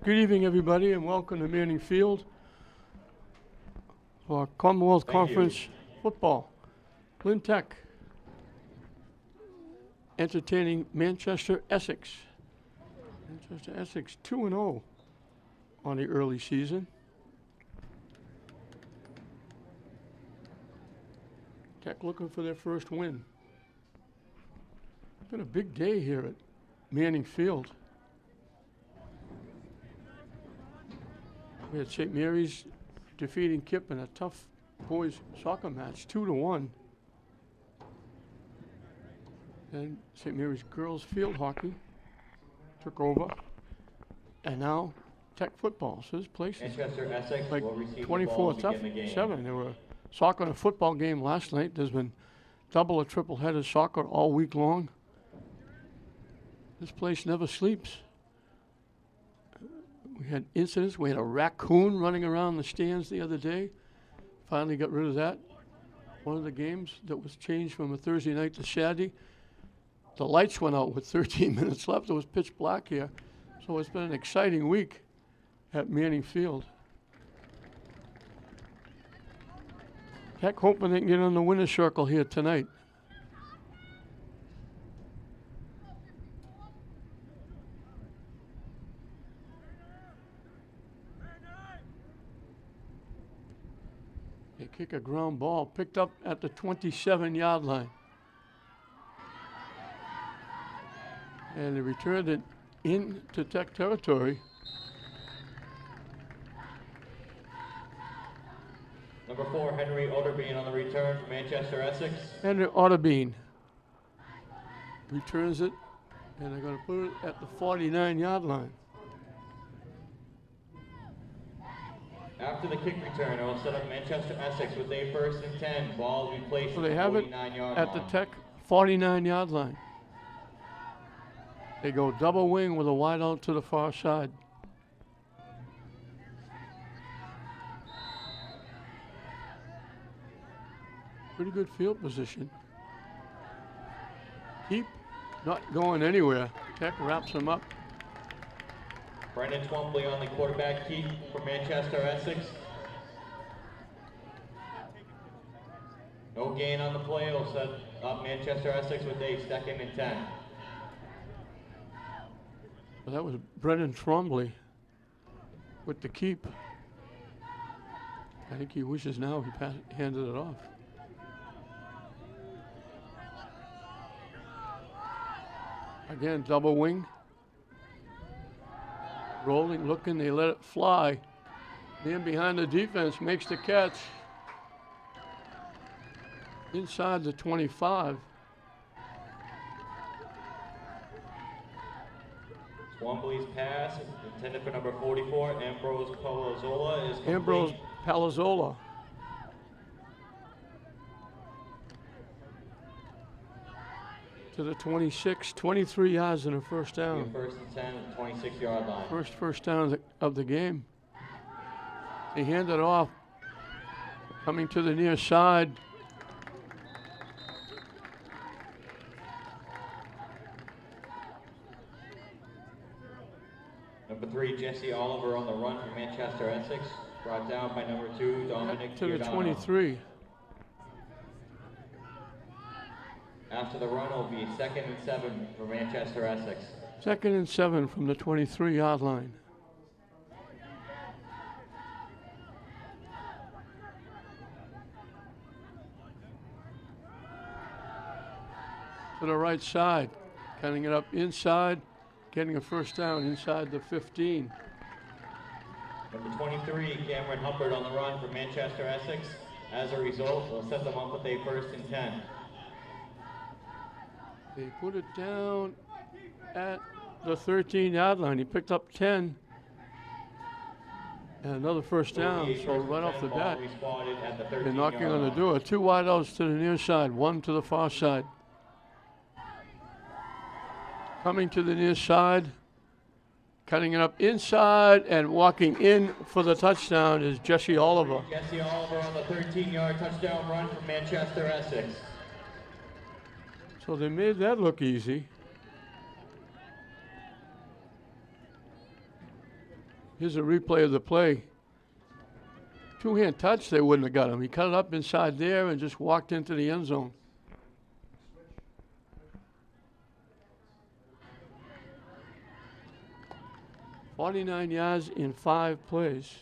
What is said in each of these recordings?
Good evening, everybody, and welcome to Manning Field for Commonwealth Conference football. Lynn Tech entertaining Manchester Essex. Manchester Essex 2-0 on the early season. Tech looking for their first win. It's been a big day here at Manning Field. We had St. Mary's defeating Kip in a tough boys soccer match, 2-1. Then St. Mary's girls field hockey took over. And now Tech football. So this place is like 24/7. There were soccer and a football game last night. There's been double or triple headed soccer all week long. This place never sleeps. We had incidents. We had a raccoon running around the stands the other day. Finally got rid of that. One of the games that was changed from a Thursday night to Saturday. The lights went out with 13 minutes left. It was pitch black here. So it's been an exciting week at Manning Field. Tech hoping they can get on the winner's circle here tonight. They kick a ground ball, picked up at the 27-yard line. And they returned it into Tech territory. Number 4, Henry Otterbein on the return for Manchester Essex. Henry Otterbein returns it, and they're going to put it at the 49-yard line. After the kick return, it will set up Manchester Essex with a 1st and 10. Ball will be placed So at they the have it 49-yard at line. the Tech 49-yard line. They go double wing with a wide out to the far side. Pretty good field position. Keep not going anywhere. Tech wraps them up. Brendan Twombly on the quarterback keep for Manchester Essex. No gain on the play. It'll set up Manchester Essex with a 2nd and 10. Well, that was Brendan Twombly with the keep. I think he wishes now he handed it off. Again, double wing. Rolling, looking, they let it fly. Man behind the defense makes the catch. Inside the 25. Twombly's pass intended for number 44, Ambrose Palazzola is complete. Ambrose Palazzola. To the 26, 23 yards and a first down. 1st and 10 at the 26-yard line. First down of the game. They hand it off. Coming to the near side. Number 3, Jesse Oliver on the run for Manchester Essex. Brought down by number 2, Dominic To the Giordano. 23. After the run, it will be 2nd and 7 for Manchester Essex. 2nd and 7 from the 23-yard line. To the right side, cutting it up inside, getting a first down inside the 15. Number 23, Cameron Hubbard on the run for Manchester Essex. As a result, we'll set them up with a 1st and 10. They put it down at the 13-yard line. He picked up 10. And another first down, so right off the bat, they're knocking on the door. 2 wideouts to the near side, 1 to the far side. Coming to the near side, cutting it up inside, and walking in for the touchdown is Jesse Oliver. Jesse Oliver on the 13-yard touchdown run for Manchester Essex. So they made that look easy. Here's a replay of the play. Two-hand touch, they wouldn't have got him. He cut it up inside there and just walked into the end zone. .49 yards in 5 plays.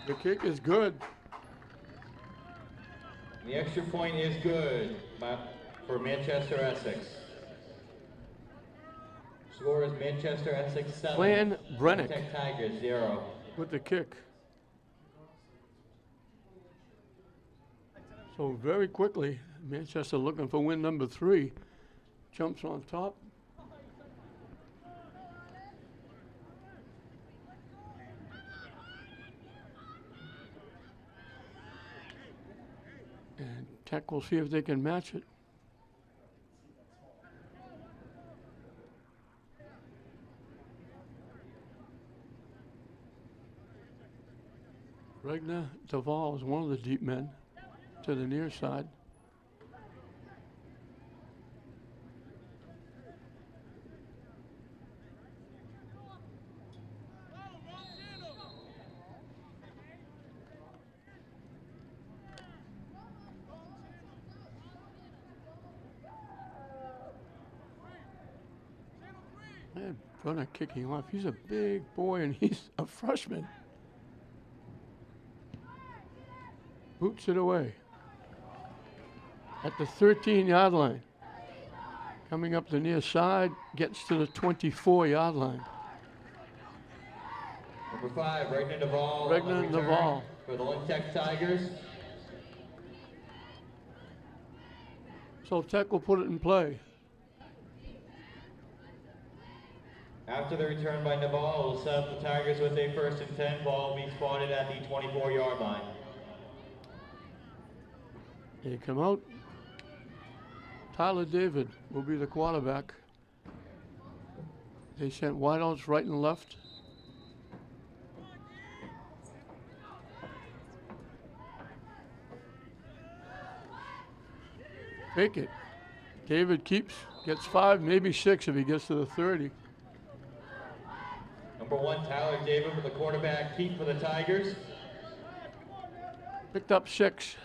The kick is good. The extra point is good for Manchester Essex. Score is Manchester Essex 7. Glenn Brennick Tech Tigers 0. with the kick. So very quickly, Manchester looking for win number 3. Jumps on top. And Tech will see if they can match it. Regner Duvall is one of the deep men to the near side. Man, Brunner kicking off. He's a big boy and he's a freshman. Boots it away. At the 13-yard line. Coming up the near side, gets to the 24-yard line. Number 5, Regner Duvall. Regner Duvall. For the Lynn Tech Tigers. So Tech will put it in play. After the return by Duvall, will set up the Tigers with a 1st and 10. Ball will be spotted at the 24-yard line. They come out. Tyler David will be the quarterback. They sent wideouts right and left. Fake it. David keeps, gets 5, maybe 6 if he gets to the 30. Number 1, Tyler David with the quarterback keep for the Tigers. Picked up 6.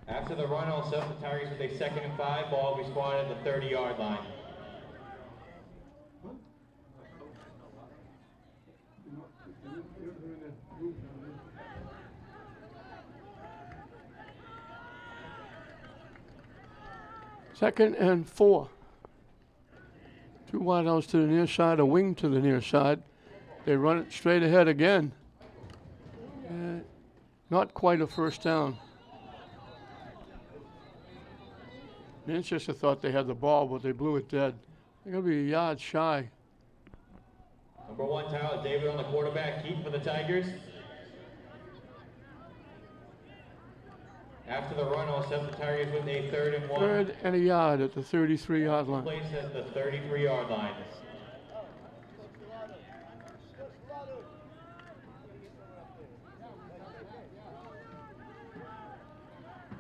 After the run, I'll set up the Tigers with a 2nd and 5. Ball will be spotted at the 30-yard line. Second and 4. 2 wideouts to the near side, a wing to the near side. They run it straight ahead again. Not quite a first down. Manchester thought they had the ball, but they blew it dead. They're going to be a yard shy. Number 1, Tyler David on the quarterback keep for the Tigers. After the run, I'll set the Tigers with a 3rd and 1. 3rd and a yard at the 33-yard line. Place at the 33-yard line.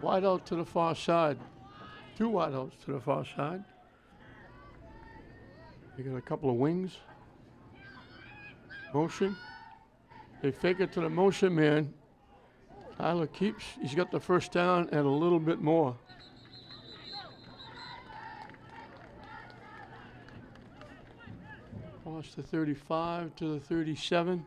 Wide out to the far side. 2 wideouts to the far side. They got a couple of wings. Motion. They fake it to the motion man. Tyler keeps. He's got the first down and a little bit more. Cross the 35 to the 37.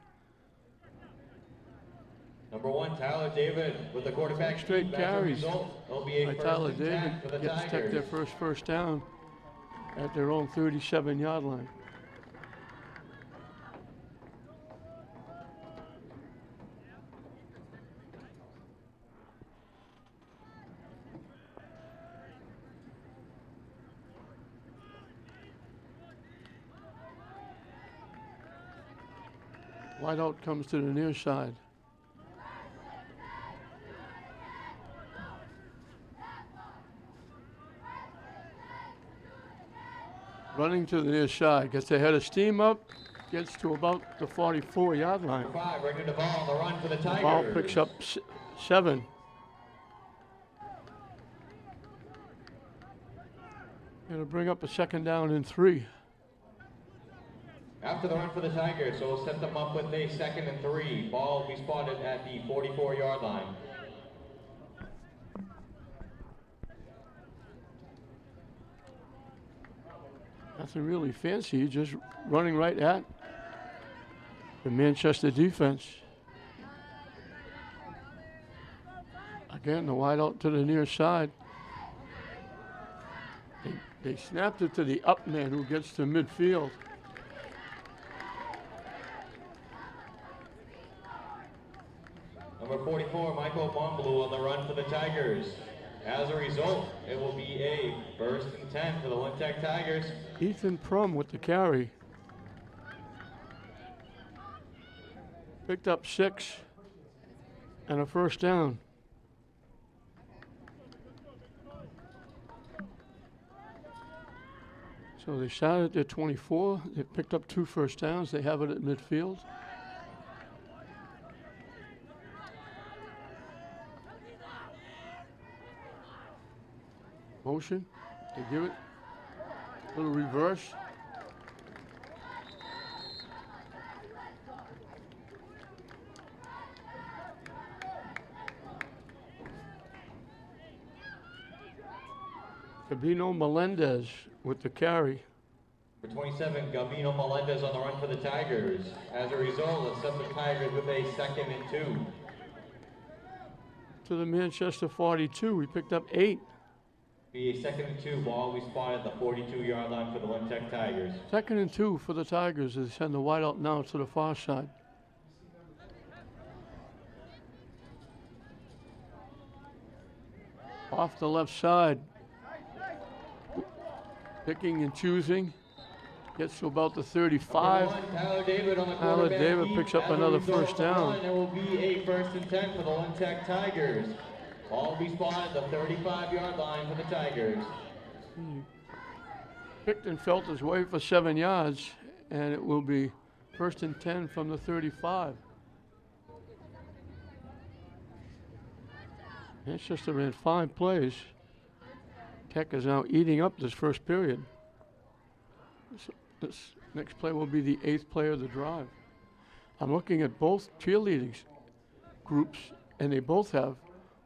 Number 1, Tyler David with the quarterback Straight carries It'll be a by 1st Tyler and David. 10 for the Gets Tech Tigers. their first down at their own 37-yard line. Wide out comes to the near side. Running to the near side, gets the head of steam up, gets to about the 44-yard line. Number 5, Regner Duvall on the run for the Tigers. Ball picks up 7. Gonna bring up a 2nd down and 3. After the run for the Tigers, so we'll set them up with a 2nd and 3. Ball will be spotted at the 44-yard line. Nothing really fancy, just running right at the Manchester defense. Again, the wide out to the near side. They snapped it to the up man who gets to midfield. Number 44, Michael Bonblue on the run for the Tigers. As a result, it will be a 1st and 10 for the Lynn Tech Tigers. Ethan Prum with the carry. Picked up 6 and a 1st down. So they started at 24. They picked up 2 1st downs. They have it at midfield. Motion. They give it. Little reverse. Gabino Melendez with the carry. For 27, Gabino Melendez on the run for the Tigers. As a result, let's set the Tigers with a 2nd and 2. To the Manchester 42, we picked up 8. Be a 2nd and 2. Ball we spotted at the 42-yard line for the Lynn Tech Tigers. 2nd and 2 for the Tigers. They send the wide out now to the far side. Off the left side. Picking and choosing. Gets to about the 35. Tyler David on the Tyler David picks up another 1st down. It will be a 1st and 10 for the Lynn Tech Tigers. Ball will be spotted at the 35-yard line for the Tigers. Picked and felt his way for 7 yards, and it will be 1st and 10 from the 35. Manchester ran 5 plays. Tech is now eating up this first period. This next play will be the 8th play of the drive. I'm looking at both cheerleading groups, and they both have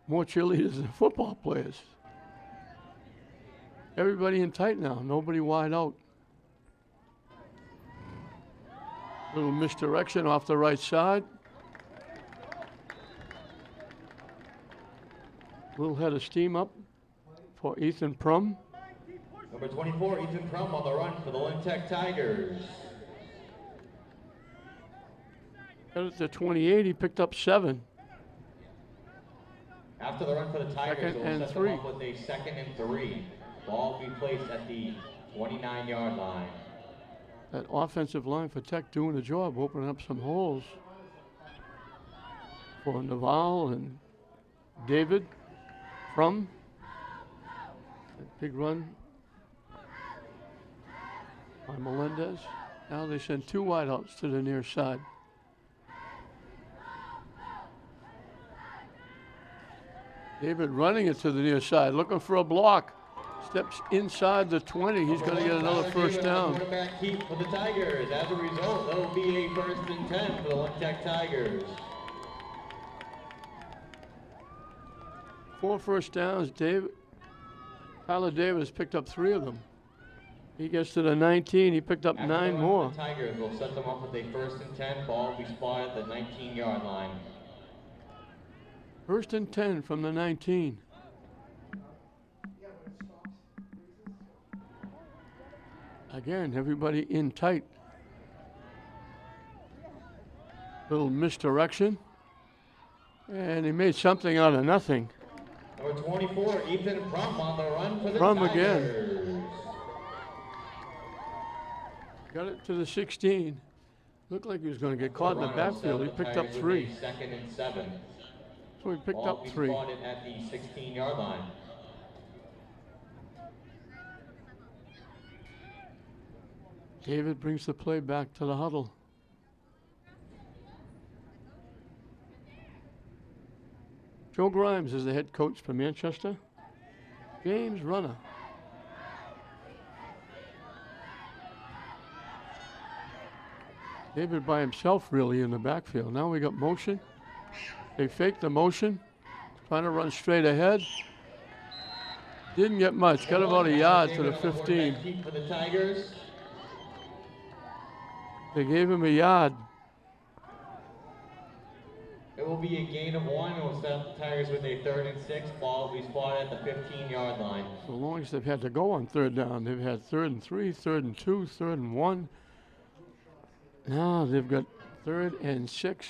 more cheerleaders than football players. Everybody in tight now, nobody wide out. Little misdirection off the right side. Little head of steam up for Ethan Prum. Number 24, Ethan Prum on the run for the Lynn Tech Tigers. Got it to 28, he picked up 7. After the run for the Tigers, Second we'll and set 3. them up with a 2nd and 3. Ball will be placed at the 29-yard line. That offensive line for Tech doing the job, opening up some holes for Naval and David Prum. Big run by Melendez. Now they send 2 wideouts to the near side. David running it to the near side, looking for a block. Steps inside the 20. He's going to get another 1st down. Quarterback keep for the Tigers. As a result, that will be a 1st and 10 for the Lynn Tech Tigers. 4 1st downs. Tyler Davis picked up 3 of them. He gets to the 19. He picked up After 9 more. The Tigers will set them up with a 1st and 10. Ball will be spotted at the 19-yard line. 1st and 10 from the 19. Again, everybody in tight. Little misdirection. And he made something out of nothing. Number 24, Ethan Prum on the run for the Prum Tigers. again. Got it to the 16. Looked like he was going to get caught in the backfield. He picked up 3. 2nd and 7. So he picked Ball up will be 3. spotted at the 16-yard line. David brings the play back to the huddle. Joe Grimes is the head coach for Manchester. James Runner David by himself really in the backfield. Now we got motion. They faked the motion, trying to run straight ahead. Didn't get much. Got about a yard to the 15. For the Tigers. They gave him a yard. It will be a gain of 1. It will set up the Tigers with a 3rd and 6. Ball will be spotted at the 15-yard line. So long as they've had to go on 3rd down, they've had 3rd and 3, 3rd and 2, 3rd and 1. Now they've got 3rd and 6.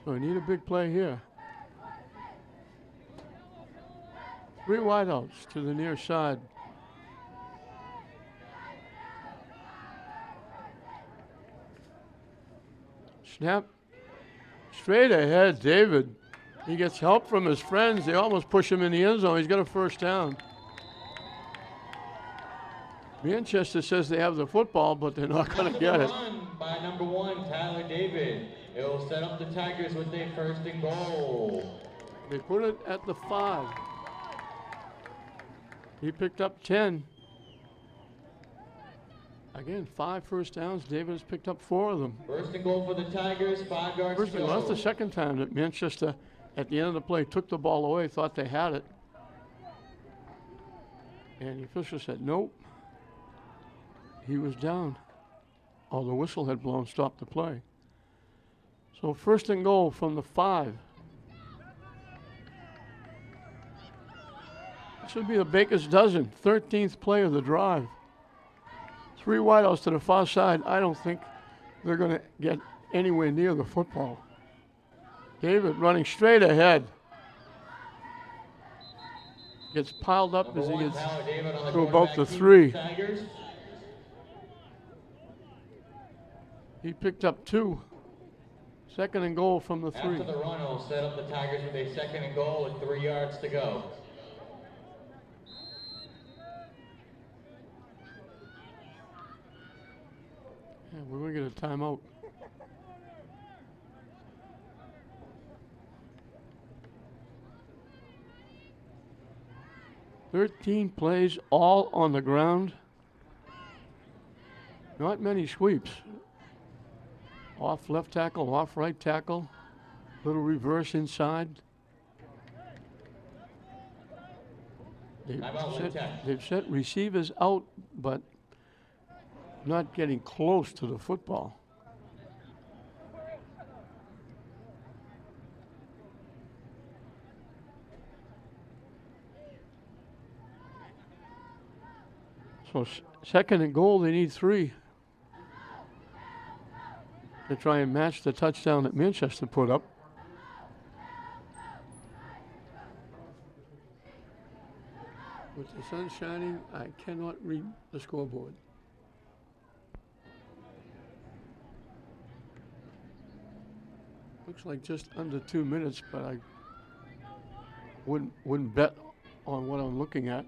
So we need a big play here. 3 wideouts to the near side. Snap. Straight ahead, David. He gets help from his friends. They almost push him in the end zone. He's got a 1st down. Manchester says they have the football, but they're not going to get it. Run by number 1, Tyler David. It will set up the Tigers with a 1st and goal. They put it at the 5. He picked up 10. Again, 5 first downs. David has picked up 4 of them. 1st and goal for the Tigers, 5 yards to go. That's the second time that Manchester, at the end of the play, took the ball away, thought they had it. And the official said, nope. He was down. Oh, the whistle had blown, stopped the play. So 1st and goal from the 5. This would be the baker's dozen, 13th play of the drive. 3 wideouts to the far side. I don't think they're going to get anywhere near the football. David running straight ahead. Gets piled up as he gets to about the 3. He picked up 2. 2nd and goal from the 3. After the run, will set up the Tigers with a 2nd and goal with 3 yards to go. Yeah, we're going to get a timeout. "13 plays, all on the ground. Not many sweeps. Off left tackle, off right tackle. Little reverse inside. They've set receivers out, but not getting close to the football. So 2nd and goal, they need 3 to try and match the touchdown that Manchester put up. With the sun shining, I cannot read the scoreboard. Looks like just under 2 minutes, but I wouldn't bet on what I'm looking at.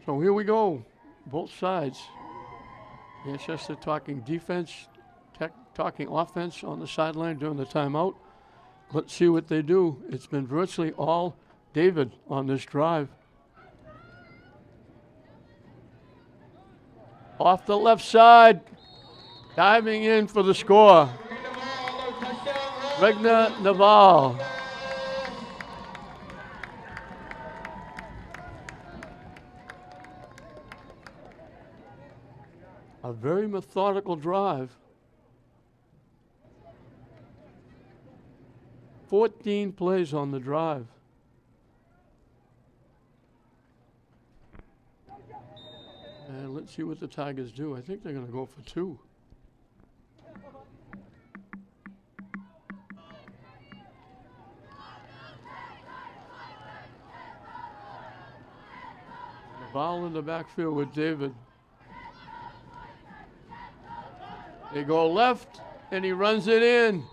So here we go, both sides. Manchester talking defense, talking offense on the sideline during the timeout. Let's see what they do. It's been virtually all David on this drive. Off the left side, diving in for the score. Regna Naval. A very methodical drive. 14 plays on the drive. And let's see what the Tigers do. I think they're going to go for 2. The ball in the backfield with David. They go left, and he runs it in.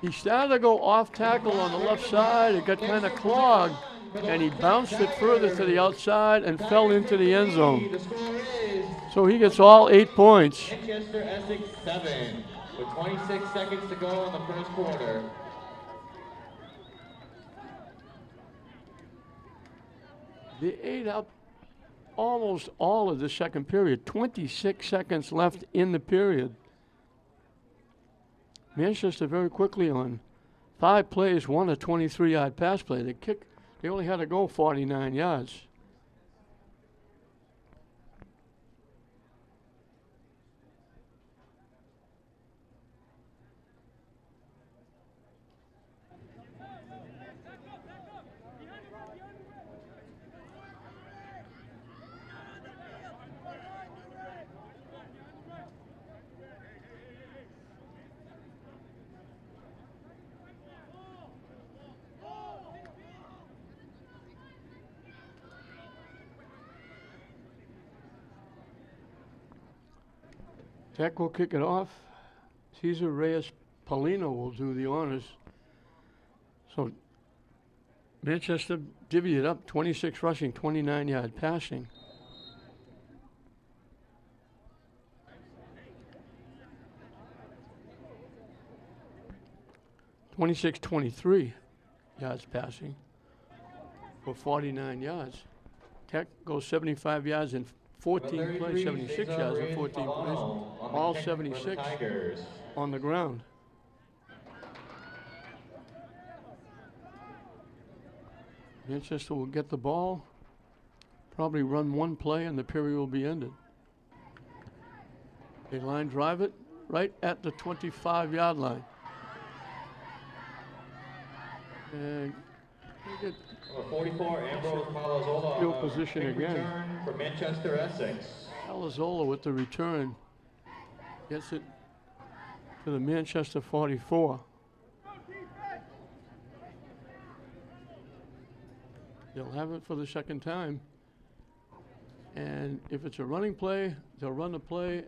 He started to go off tackle on the left side. It got kind of clogged, and he bounced it further to the outside and fell into the end zone. The score is So he gets all 8 points. Manchester Essex 7 with 26 seconds to go in the first quarter. They ate up almost all of the second period. 26 seconds left in the period. Manchester very quickly on 5 plays, won a 23-yard pass play. They only had to go 49 yards. Tech will kick it off. Cesar Reyes Paulino will do the honors. So Manchester divvied it up, 26 rushing, 29-yard passing. (26-23) yards passing for 49 yards. Tech goes 75 yards in 14 plays, 76 yards in 14 plays, all 76 on the ground. Manchester will get the ball, probably run 1 play, and the period will be ended. They line drive it right at the 25-yard line. And they get 44, Ambrose Palazzola field position again. Return for Manchester Essex. Palazzola with the return gets it to the Manchester 44. They'll have it for the second time. And if it's a running play, they'll run the play,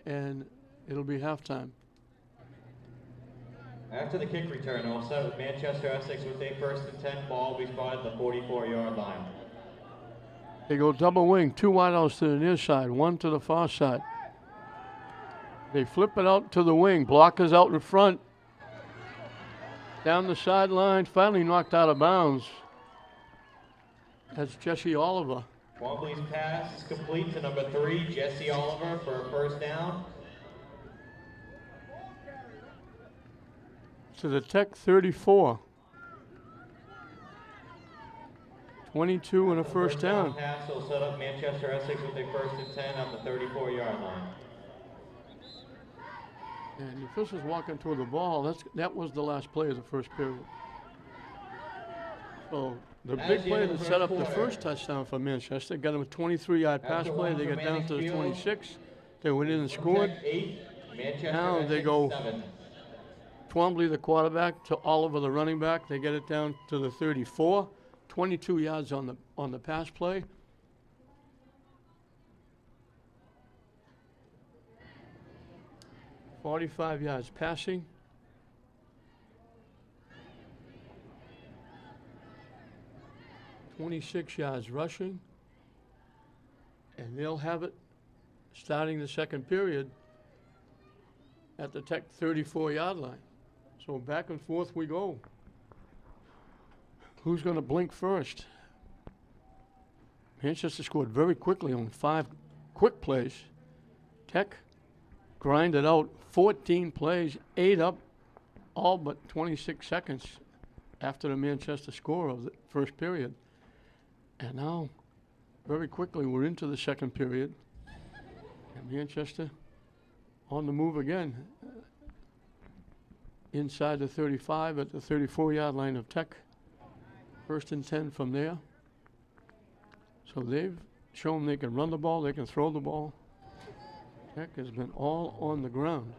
and it'll be halftime. After the kick return, all set with Manchester Essex with a 1st and 10. Ball will be spotted at the 44-yard line. They go double wing, 2 wideouts to the near side, 1 to the far side. They flip it out to the wing. Blockers out in front. Down the sideline, finally knocked out of bounds. That's Jesse Oliver. Twombly's pass is complete to number 3, Jesse Oliver, for a 1st down. To the Tech 34. 22 and a first down. Pass will set up Manchester Essex with a 1st and 10 at the 34-yard line. And the officials walking toward the ball. That was the last play of the first period. So the big play that set up the first touchdown for Manchester got them a 23-yard pass play. They got down to the 26. They went in and scored. Now they go Twombly, the quarterback, to Oliver, the running back. They get it down to the 34. 22 yards on the pass play. (45 yards passing. (26 yards rushing. And they'll have it starting the second period at the Tech 34-yard line. So back and forth we go. Who's going to blink first? Manchester scored very quickly on 5 quick plays. Tech grinded out 14 plays, 8 up, all but 26 seconds after the Manchester score of the first period. And now, very quickly, we're into the second period. And Manchester on the move again. Inside the 35 at the 34-yard line of Tech. 1st and 10 from there. So they've shown they can run the ball, they can throw the ball. Tech has been all on the ground.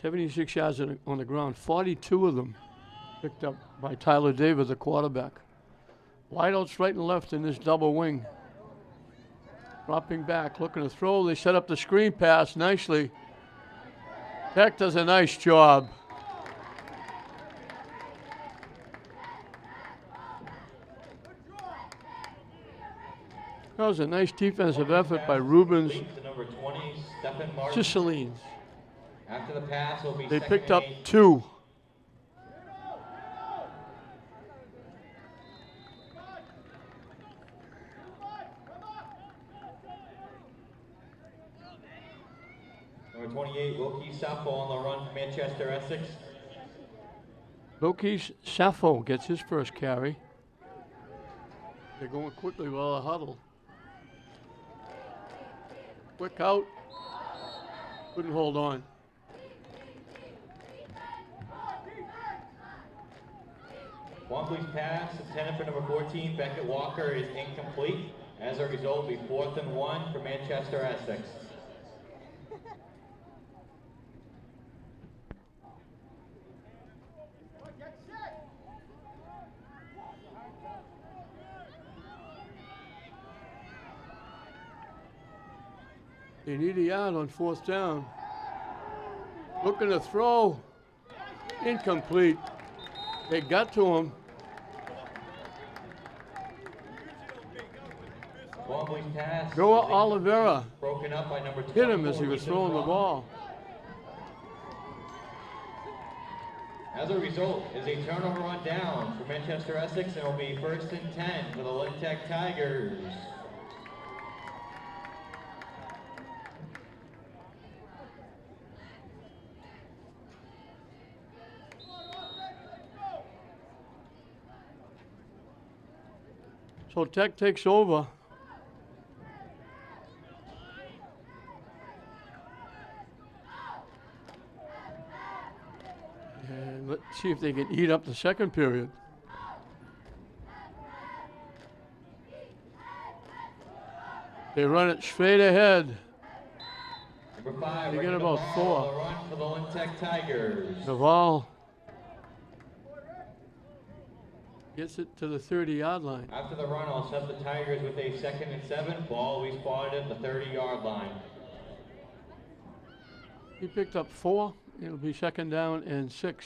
(76 yards on the ground, 42 of them picked up by Tyler Davis, the quarterback. Wideouts right and left in this double wing. Dropping back, looking to throw. They set up the screen pass nicely. Tech does a nice job. That was a nice defensive effort by Rubens Sicilines. After the pass will be They second picked and up 8. 2. Number 28, Wilkie Sappho on the run from Manchester, Essex. Lokis Sappho gets his first carry. They're going quickly while the huddle. Quick out. Couldn't hold on. Wonkley's pass, intended for number 14, Beckett Walker, is incomplete. As a result, it'll be 4th and 1 for Manchester, Essex. They need a yard on 4th down. Looking to throw. Incomplete. They got to him. Wonkley's pass. Noah Oliveira Broken up by number 24. hit him as he was throwing the ball. As a result, is a turnover on down for Manchester, Essex, and it will be 1st and 10 for the Lynn Tech Tigers. So Tech takes over. And let's see if they can eat up the second period. They run it straight ahead. Number 5, They get Ricky about Naval 4. on the run for the Lynn Tech Tigers. Naval gets it to the 30-yard line. After the run, I'll set the Tigers with a 2nd and 7. Ball will be spotted at the 30-yard line. He picked up 4. It'll be 2nd down and 6.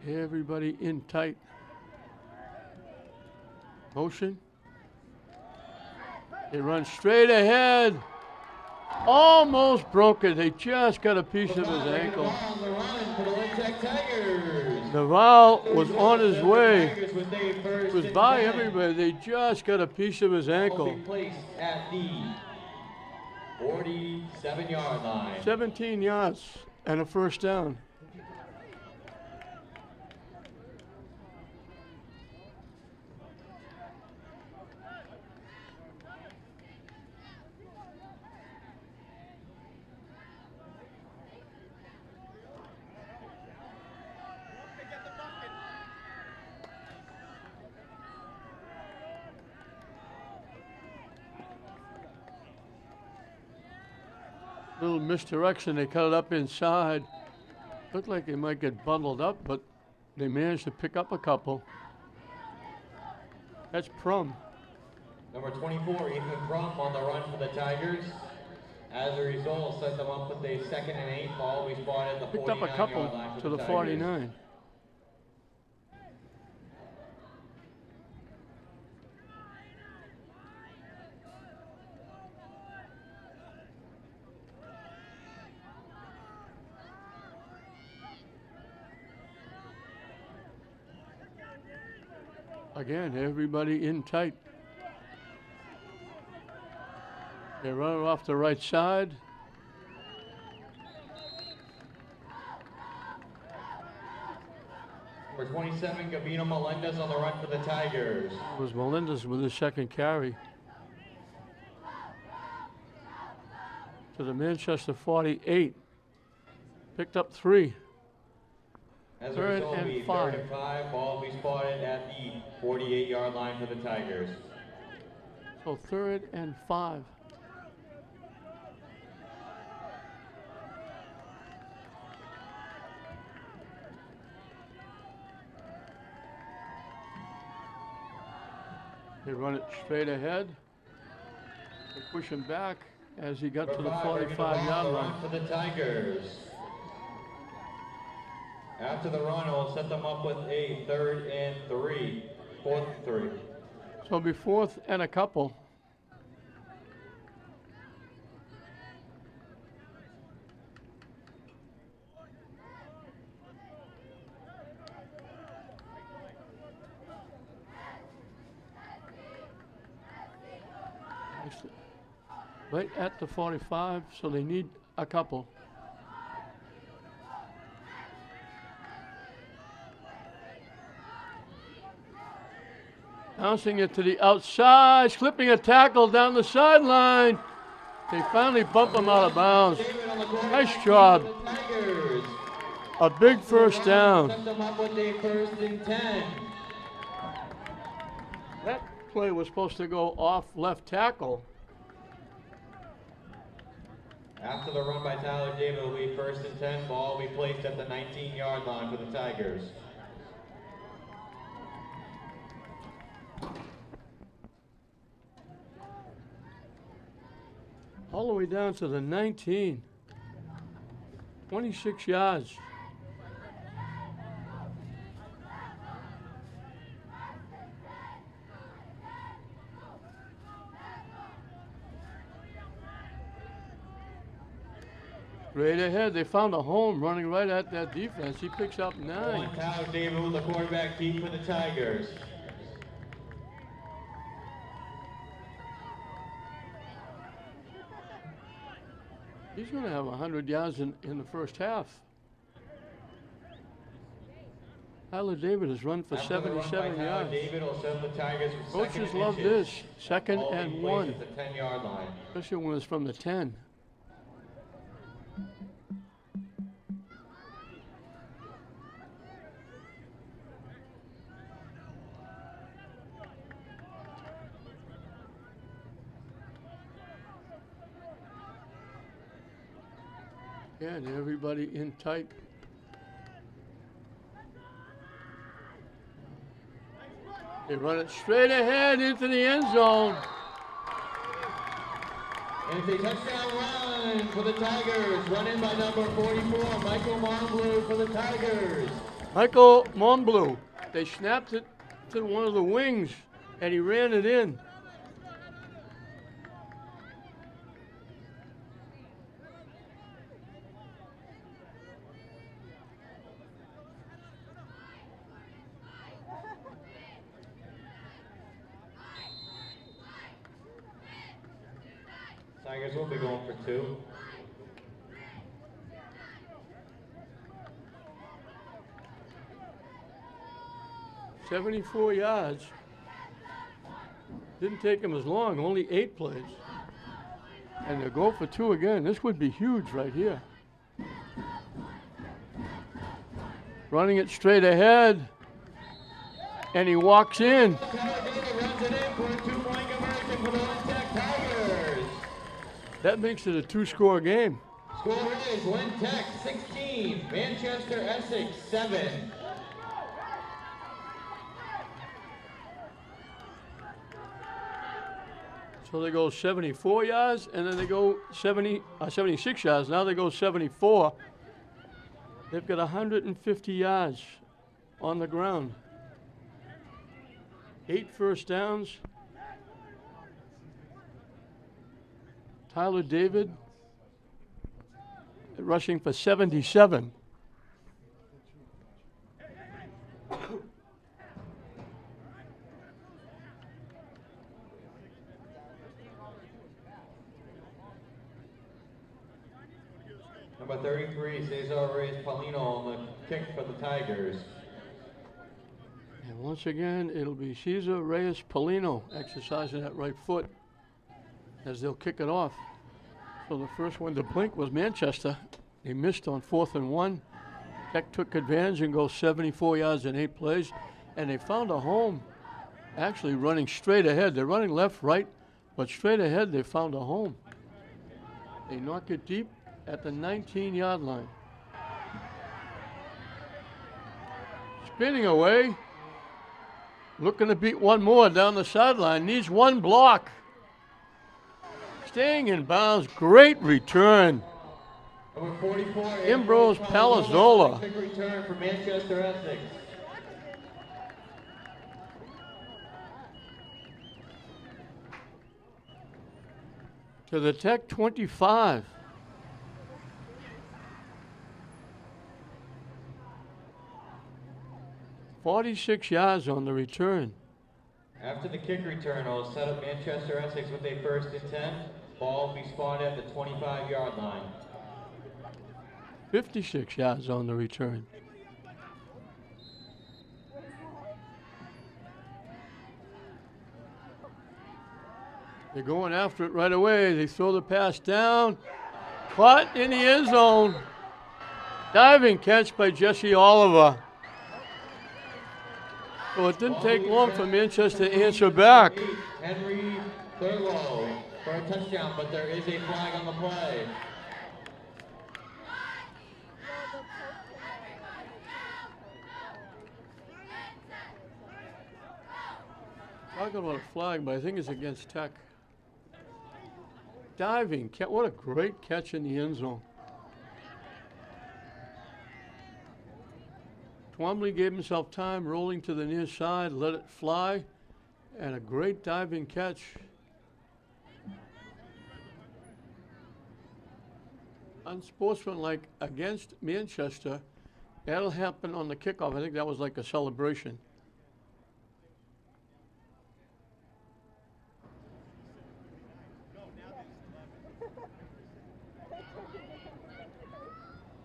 Everybody in tight. Motion. They run straight ahead. Almost broke it. They just got a piece of his ankle. Naval was on his way. He was by everybody. They just got a piece of his ankle. Placed at the 47-yard line. 17 yards and a 1st down. Little misdirection. They cut it up inside. Looked like they might get bundled up, but they managed to pick up a couple. That's Prum. Number 24, Ethan Prum on the run for the Tigers. As a result, set them up with a 2nd and 8. Ball we spotted at the 49-yard line. Picked up a couple to the 49. Again, everybody in tight. They run it off the right side. Number 27, Gavino Melendez on the run for the Tigers. It was Melendez with his 2nd carry. To the Manchester 48. Picked up 3. As a 3rd result, and be 5. 3rd and 5. Ball will be spotted at the 48-yard line for the Tigers. So 3rd and 5. They run it straight ahead. They push him back as he got to the 45-yard line. For the Tigers. After the run, it will set them up with a 3rd and 3. 4th and 3. So it'll be 4th and a couple. Right at the 45, so they need a couple. Bouncing it to the outside, slipping a tackle down the sideline. They finally bump him out of bounds. Nice job. A big first down. That play was supposed to go off left tackle. After the run by Tyler David, it will be 1st and 10. Ball will be placed at the 19-yard line for the Tigers. All the way down to the 19. 26 yards. Right ahead, they found a home running right at that defense. He picks up 9. Tyler David with the quarterback keep for the Tigers. He's going to have 100 yards in the first half. Tyler David has run for 77 yards. David will send the Tigers with Coaches love this. 2nd and 1. At the 10-yard line. Especially when it's from the 10. Yeah, and everybody in tight. They run it straight ahead into the end zone. And it's a touchdown run for the Tigers. Run in by number 44, Michael Monbleu for the Tigers. Michael Monbleu. They snapped it to one of the wings, and he ran it in. Tigers will be going for 2. $74 yards. Didn't take him as long, only 8 plays. And they'll go for 2 again. This would be huge right here. Running it straight ahead. And he walks in. That makes it a 2-score game. Score is Lynn Tech 16, Manchester Essex 7. So they go 74 yards, and then they go 76 yards. Now they go 74. They've got 150 yards on the ground. 8 first downs. Tyler David rushing for 77. Number 33, Cesar Reyes-Paulino on the kick for the Tigers. And once again, it'll be Cesar Reyes-Paulino exercising that right foot as they'll kick it off. So the first one to blink was Manchester. They missed on 4th and 1. Tech took advantage and goes 74 yards in 8 plays. And they found a home actually running straight ahead. They're running left, right, but straight ahead they found a home. They knock it deep at the 19-yard line. Spinning away, looking to beat one more down the sideline. Needs one block. Staying in bounds. Great return. Number 44, Ambrose Palazzola. Quick return for Manchester Essex. To the Tech 25. "46 yards on the return." After the kick return, it'll set up Manchester Essex with a 1st and 10. Ball will be spotted at the 25-yard line. 56 yards on the return. They're going after it right away. They throw the pass down. Caught in the end zone. Diving catch by Jesse Oliver. So it didn't take long for Manchester to answer back. Henry Thurlow for a touchdown, but there is a flag on the play. Talking about a flag, but I think it's against Tech. Diving catch. What a great catch in the end zone. Twombly gave himself time, rolling to the near side, let it fly, and a great diving catch. Unsportsmanlike against Manchester. That'll happen on the kickoff. I think that was like a celebration.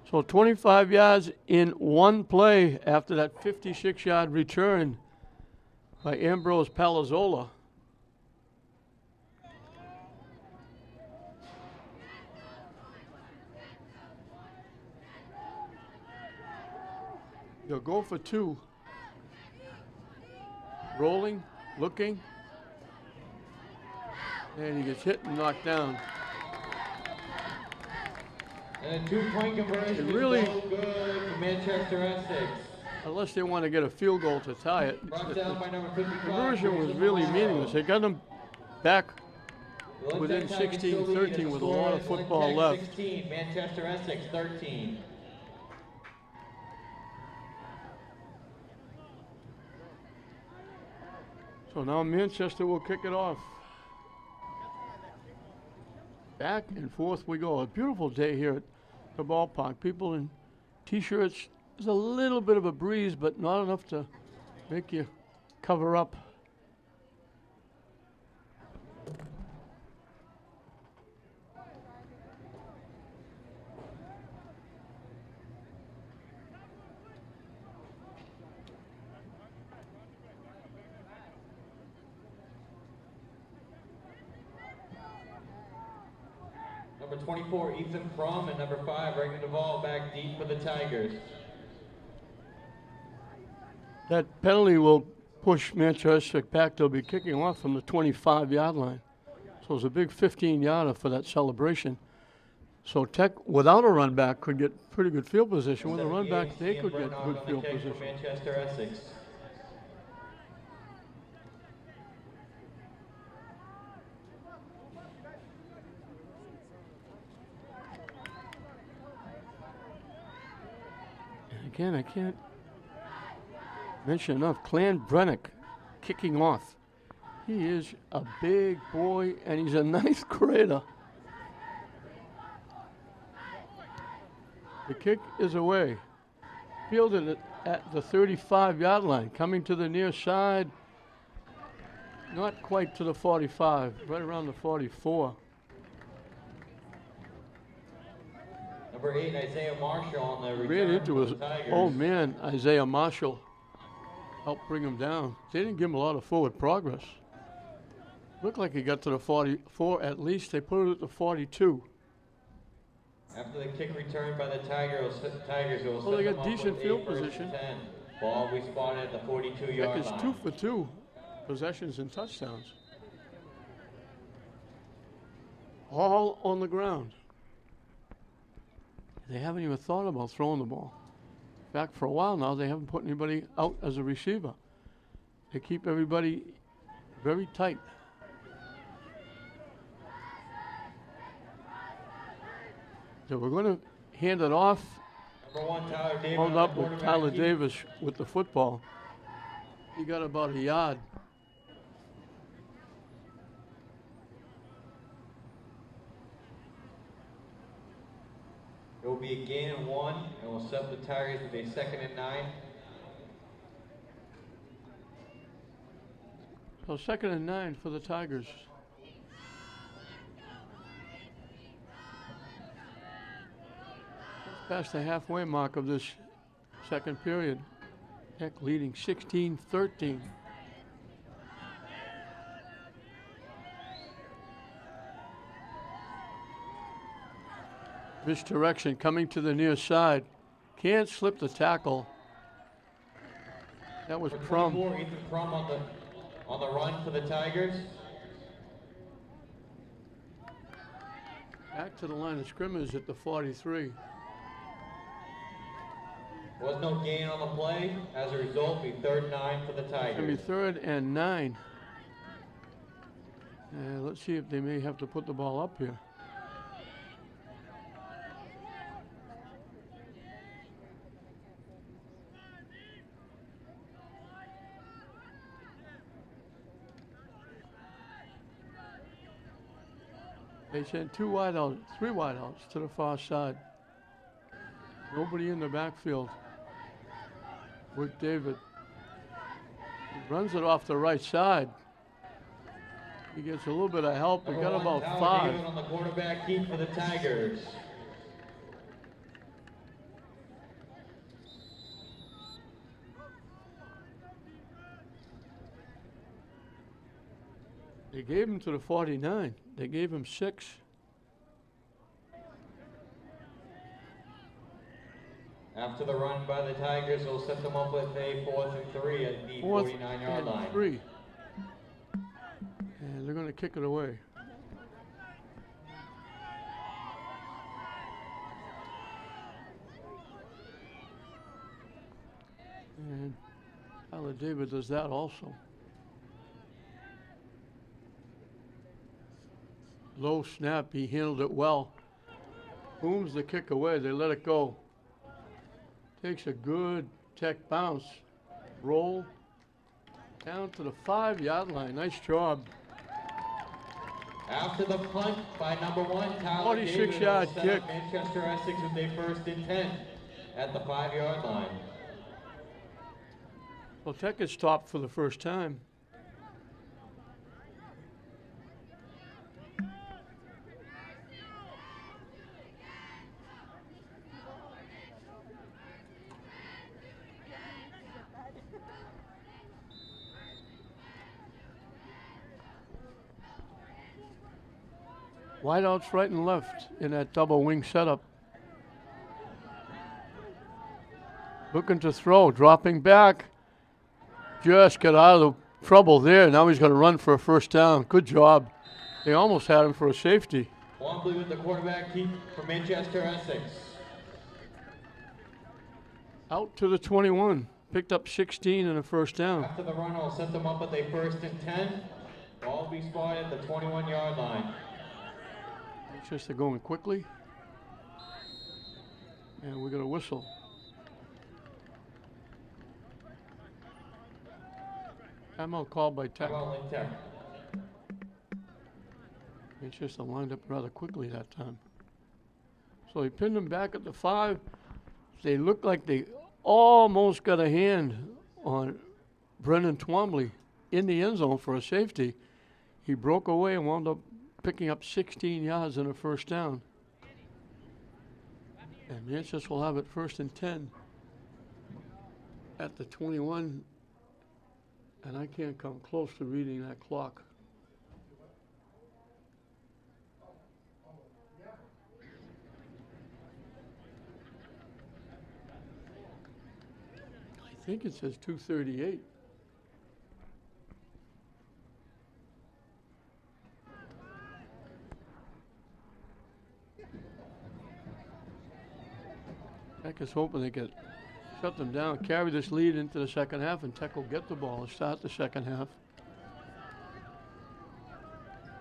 So 25 yards in one play after that 56-yard return by Ambrose Palazzola. They'll go for two. Rolling, looking, and he gets hit and knocked down. And a 2-point conversion really, is no good for Manchester Essex. Unless they want to get a field goal to tie it. Brought down by number 55. Conversion was really meaningless. They got them back within 16-13 with a lot of football left. 16, Manchester Essex 13. So now Manchester will kick it off. Back and forth we go. A beautiful day here at the ballpark. People in T-shirts. There's a little bit of a breeze, but not enough to make you cover up. Number 24, Ethan Fromm, and number 5, Reagan Duvall back deep for the Tigers. That penalty will push Manchester back. They'll be kicking off from the 25-yard line. So it's a big 15-yarder for that celebration. So Tech, without a run back, could get pretty good field position. With a run back, they could get good field position. Manchester Essex. Again, I can't mention enough. Clan Brennick kicking off. He is a big boy, and he's a ninth grader. The kick is away. Fielded it at the 35-yard line. Coming to the near side. Not quite to the 45, right around the 44. Number 8, Isaiah Marshall on the return. Ran into his old man, Isaiah Marshall. Helped bring him down. They didn't give him a lot of forward progress. Looked like he got to the 44 at least. They put it at the 42. After the kick return by the Tigers will Well, they got decent field position. 10. Ball will be spotted at the 42-yard line. Tech is 2 for 2 possessions and touchdowns. All on the ground. They haven't even thought about throwing the ball. In fact, for a while now, they haven't put anybody out as a receiver. They keep everybody very tight. So we're going to hand it off. Number 1, Tyler Davis. Wound up with Tyler Davis with the football. He got about a yard. It will be a gain of 1, and we'll set the Tigers with a 2nd and 9. So 2nd and 9 for the Tigers. Past the halfway mark of this second period. Tech leading 16-13. Misdirection coming to the near side. Can't slip the tackle. That was Crum. Ethan Crum on the run for the Tigers. Back to the line of scrimmage at the 43. Was no gain on the play. As a result, be 3rd and 9 for the Tigers. It's going to be 3rd and 9. Let's see if they may have to put the ball up here. They sent 2 wideouts, 3 wideouts to the far side. Nobody in the backfield with David. He runs it off the right side. He gets a little bit of help. He got about 5. David on the quarterback keep for the Tigers. They gave him to the 49. They gave him 6. After the run by the Tigers, we'll set them up with a 4th and 3 at the 49-yard line. 3. And they're going to kick it away. And Tyler David does that also. Low snap, he handled it well. Booms the kick away, they let it go. Takes a good Tech bounce. Roll down to the 5-yard line. Nice job. After the punt by number 1, Tyler David 46-yard set kick. up Manchester Essex with a 1st and 10 at the 5-yard line. Well, Tech is stopped for the first time. Wideouts right and left in that double wing setup. Looking to throw, dropping back. Just got out of the trouble there. Now he's going to run for a 1st down. Good job. They almost had him for a safety. Wombley with the quarterback keep for Manchester Essex. Out to the 21. Picked up 16 and a 1st down. After the run, we'll set them up with a 1st and 10. Ball will be spotted at the 21-yard line. Just they're going quickly. And we're going to whistle. Timeout called by Tech. It's just lined up rather quickly that time. So he pinned them back at the 5. They looked like they almost got a hand on Brennan Twombly in the end zone for a safety. He broke away and wound up picking up 16 yards and a 1st down. And Manchester will have it 1st and 10 at the 21. And I can't come close to reading that clock. I think it says 2:38. Tech is hoping they get shut them down, carry this lead into the second half, and Tech will get the ball and start the second half.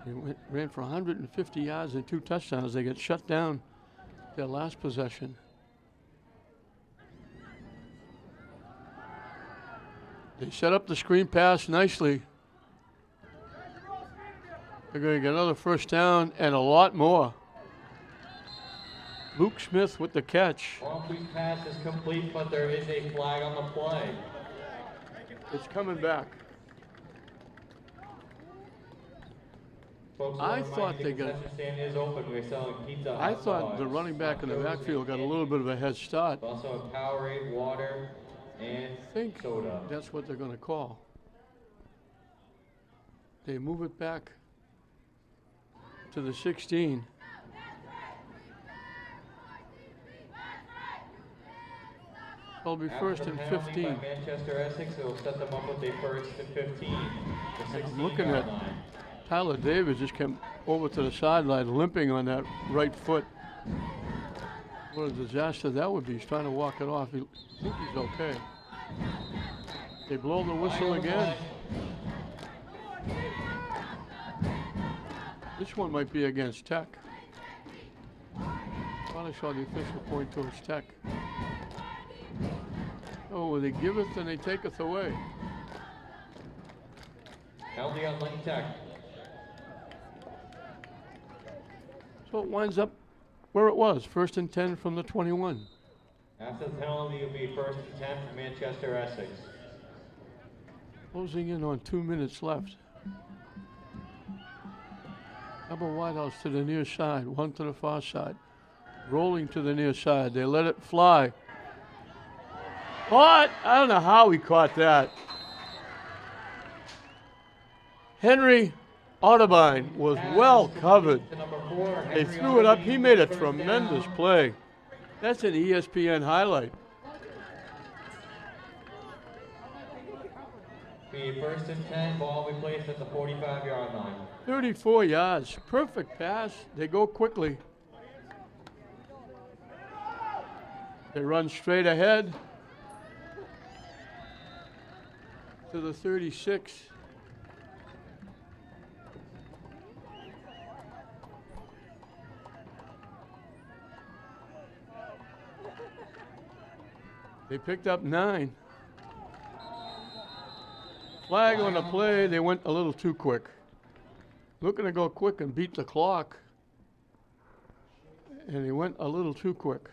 They ran for 150 yards and 2 touchdowns. They get shut down their last possession. They set up the screen pass nicely. They're going to get another first down and a lot more. Luke Smith with the catch. Longfleet's pass is complete, but there is a flag on the play. It's coming back. Folks, I thought they got. concession stand is open. We're selling pizza. I hot thought dogs, the running back in the nachos, backfield got a and little bit of a head start. also Powerade, water, and I think soda. that's what they're going to call. They move it back to the 16. It'll be first and 15. By Manchester Essex, it will set them up with a first and 15. I'm looking at Tyler Davis just came over to the sideline limping on that right foot. What a disaster that would be. He's trying to walk it off. I think he's okay. They blow the whistle again. This one might be against Tech. I thought I saw the official point towards Tech. Oh, they giveth and they taketh away. Penalty on Lynn Tech. So it winds up where it was, first and 10 from the 21. After the penalty, it will be first and 10 for Manchester Essex. Closing in on 2 minutes left. Double wideouts to the near side, one to the far side. Rolling to the near side. They let it fly. What? I don't know how he caught that. Henry Audubine was well covered. They threw it up. He made a tremendous play. That's an ESPN highlight. Be first and 10, ball will be placed at the 45-yard line. 34 yards. Perfect pass. They go quickly. They run straight ahead to the 36. They picked up 9. Flag on the play. They went a little too quick. Looking to go quick and beat the clock. And they went a little too quick.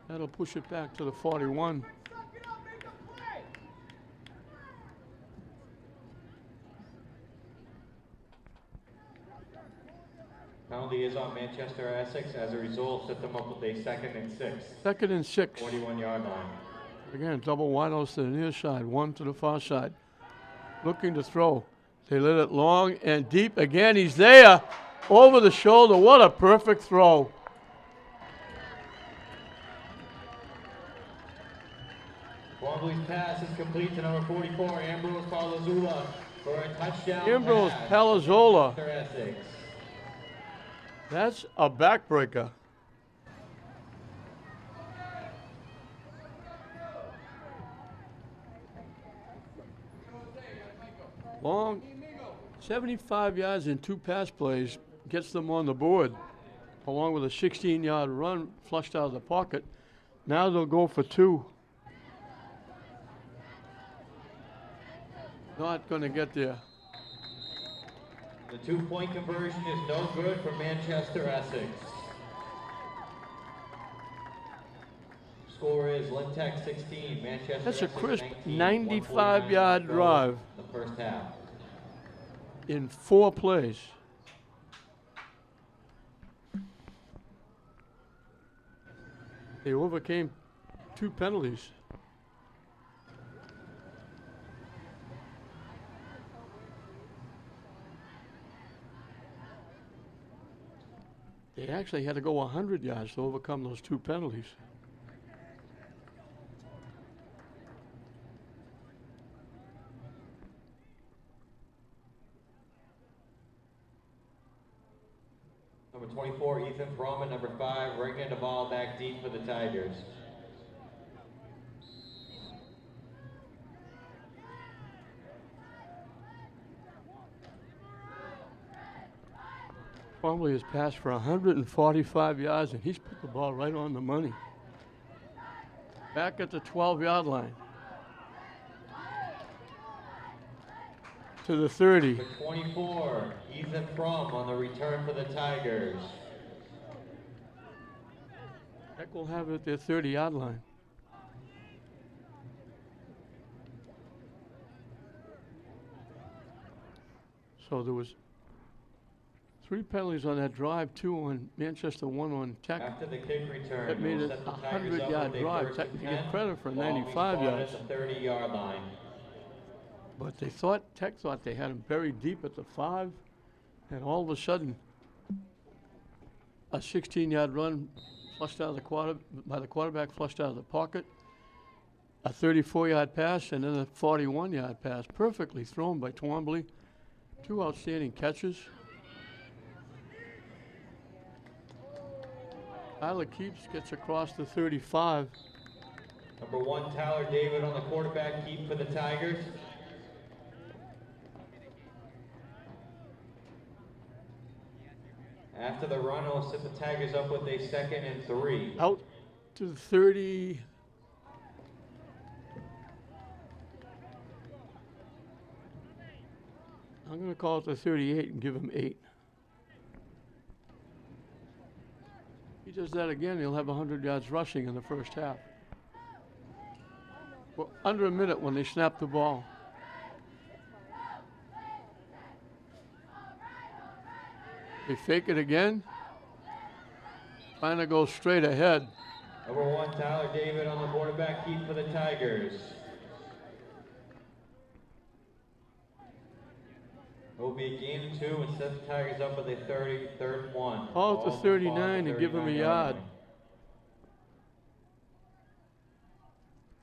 That'll push it back to the 41. Penalty is on Manchester Essex. As a result, set them up with a second and 6. Second and 6. 41-yard line. Again, double wideouts to the near side, one to the far side. Looking to throw. They let it long and deep. Again, he's there. Over the shoulder. What a perfect throw. Wombley's pass is complete to number 44, Ambrose Palazzola, for a touchdown Ambrose pass. Palazzola. Manchester Essex. That's a backbreaker. Long, 75 yards and 2 pass plays gets them on the board, along with a 16-yard run flushed out of the pocket. Now they'll go for 2. Not going to get there. The 2-point conversion is no good for Manchester Essex. Score is Lynn Tech 16, Manchester That's a Essex crisp 19, 95-yard drive the first half. in 4 plays. They overcame 2 penalties. They actually had to go 100 yards to overcome those 2 penalties. Number 24, Ethan Fromm, and number 5, ringing the ball back deep for the Tigers. Twombly has passed for 145 yards, and he's put the ball right on the money. Back at the 12-yard line. To the 30. Number 24, Ethan Fromm on the return for the Tigers. Tech will have it at their 30-yard line. So there was 3 penalties on that drive, 2 on Manchester, 1 on Tech. After the kick return, That made will it set a the Tigers up 100-yard with a drive. first Tech and to get 10. credit for Ball will be 95 spotted yards. at the 30-yard line. But Tech thought they had him buried deep at the 5, and all of a sudden, a 16-yard run flushed out of the by the quarterback, flushed out of the pocket, a 34-yard pass, and then a 41-yard pass, perfectly thrown by Twombly. 2 outstanding catches. Tyler Keeps gets across the 35. Number 1, Tyler David on the quarterback keep for the Tigers. After the run, it'll set the Tigers up with a 2nd and 3. Out to the 30. I'm going to call it the 38 and give him 8. He does that again, he'll have 100 yards rushing in the first half. Well, under a minute when they snap the ball. They fake it again. Trying to go straight ahead. Number 1, Tyler David on the quarterback keep for the Tigers. It will be a gain of 2 and set the Tigers up with a 3rd and 1. Call it the 39 and give him a yard.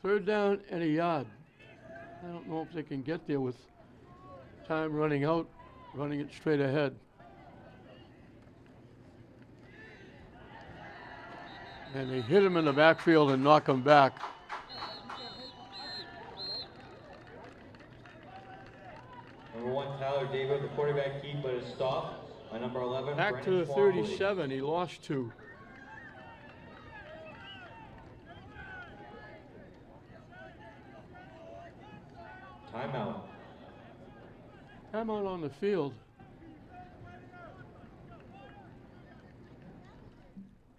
3rd down and a yard. I don't know if they can get there with time running out, running it straight ahead. And they hit him in the backfield and knock him back. Number 1, Tyler David, the quarterback keep, but is stopped by number 11, Back to Brennan the Twombly. 37, he lost 2. Timeout. Timeout on the field.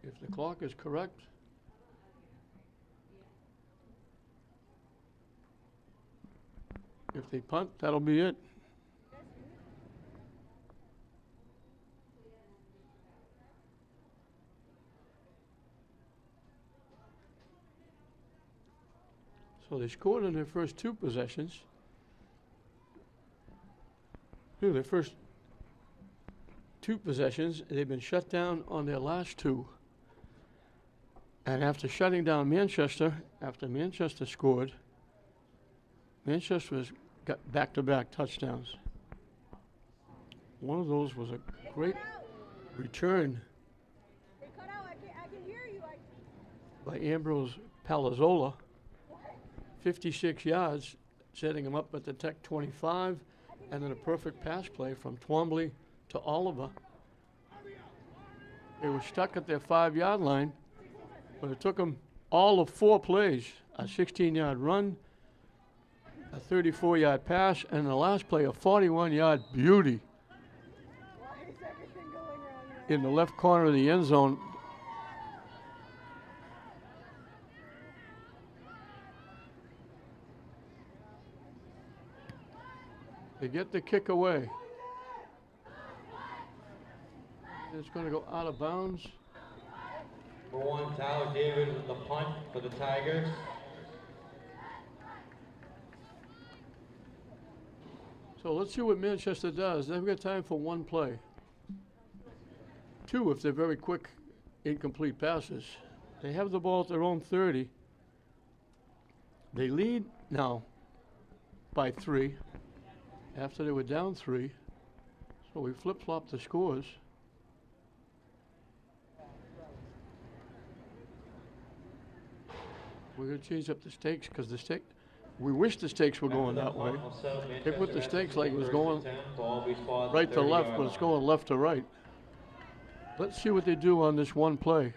If the clock is correct. If they punt, that'll be it. So they scored in their first 2 possessions. Their first 2 possessions, they've been shut down on their last 2. And after shutting down Manchester, after Manchester scored, Manchester got back-to-back touchdowns. One of those was a great return by Ambrose Palazzola, 56 yards, setting him up at the Tech 25, and then a perfect pass play from Twombly to Oliver. They were stuck at their 5-yard line, but it took them all of 4 plays, a 16-yard run, a 34-yard pass, and the last play, a 41-yard beauty in the left corner of the end zone. They get the kick away. It's going to go out of bounds. Number 1, Tyler David with the punt for the Tigers. So let's see what Manchester does. They've got time for 1 play. 2 if they're very quick, incomplete passes. They have the ball at their own 30. They lead now by 3 after they were down 3. So we flip-flop the scores. We're going to change up the stakes because we wish the stakes were going that way. They put the stakes like it was going right to left, but it's going left to right. Let's see what they do on this one play.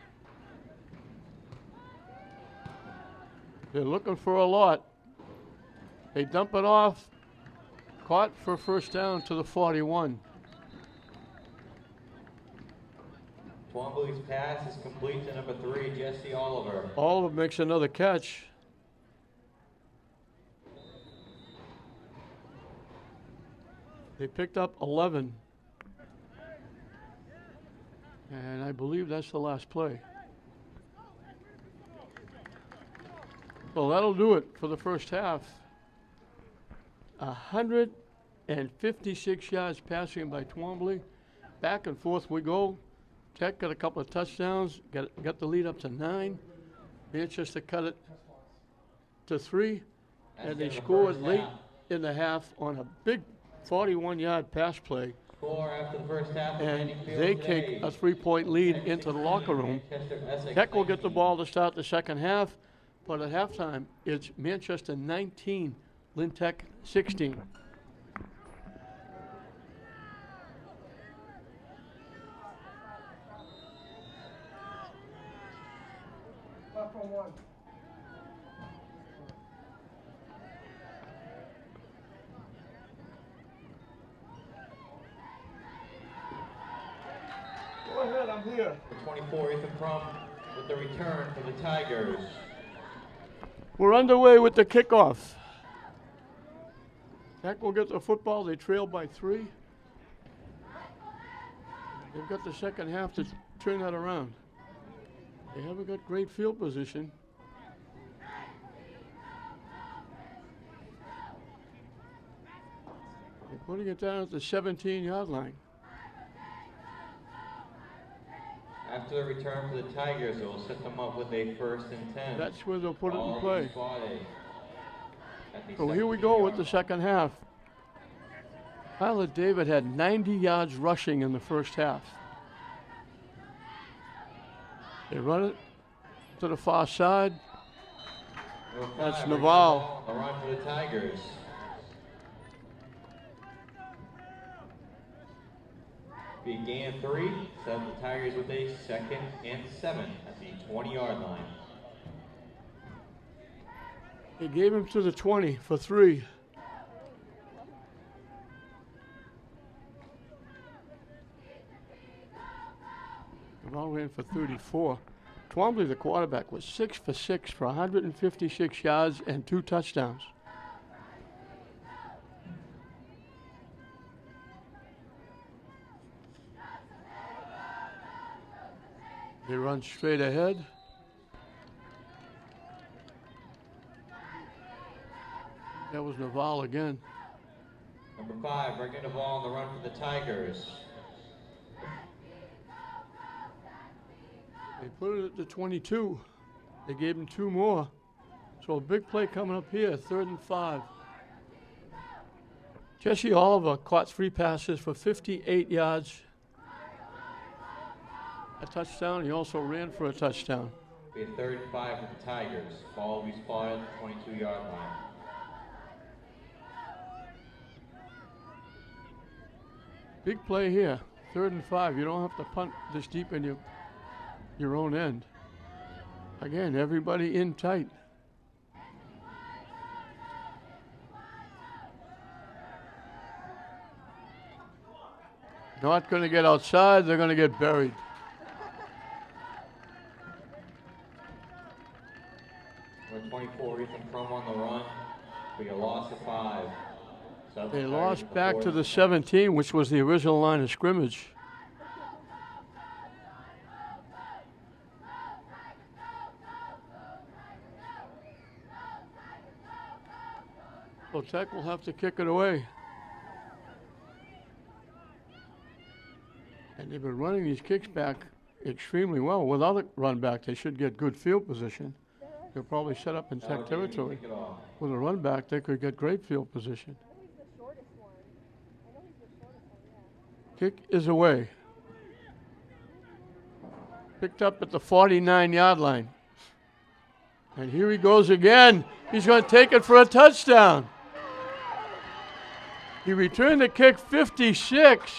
They're looking for a lot. They dump it off. Caught for first down to the 41. Twombly's pass is complete to number 3, Jesse Oliver. Oliver makes another catch. They picked up 11. And I believe that's the last play. Well, that'll do it for the first half. 156 yards passing by Twombly. Back and forth we go. Tech got a couple of touchdowns, got the lead up to 9. Manchester cut it to 3, and they scored late in the half on a big 41-yard pass play. After the first half, and they take a 3-point lead into the locker room. Tech will get the ball to start the second half, but at halftime, it's Manchester 19, Lynn Tech 16. Go ahead, I'm here. The 24, Ethan Crum with the return for the Tigers. We're underway with the kickoff. Tech will get the football. They trail by 3. They've got the second half to turn that around. They haven't got great field position. They're putting it down at the 17-yard line. After the return for the Tigers, it will set them up with a 1st and 10. That's where they'll put it in play. So here we go with the second half. Tyler David had 90 yards rushing in the first half. They run it to the far side. That's Naval. A run for the Tigers. Began 3, set the Tigers with a 2nd and 7 at the 20-yard line. He gave him to the 20 for 3. Naval ran for 34. Twombly, the quarterback, was 6 for 6 for 156 yards and 2 touchdowns. They run straight ahead. That was Naval again. Number 5, bringing the ball on the run for the Tigers. They put it at the 22. They gave him 2 more. So a big play coming up here, 3rd and 5. Jesse Oliver caught 3 passes for 58 yards. A touchdown. He also ran for a touchdown. Be a 3rd and 5 for the Tigers. Ball will be spotted at the 22-yard line. Big play here, 3rd and 5. You don't have to punt this deep in your own end. Again, everybody in tight. Not going to get outside. They're going to get buried. Number 24, Ethan Crum on the run. Be a loss of 5. They lost back to the 17, which was the original line of scrimmage. So Tech will have to kick it away. And they've been running these kicks back extremely well. Without a run back, they should get good field position. They'll probably set up in Tech territory. With a run back, they could get great field position. Kick is away. Picked up at the 49-yard line. And here he goes again. He's going to take it for a touchdown. He returned the kick 56.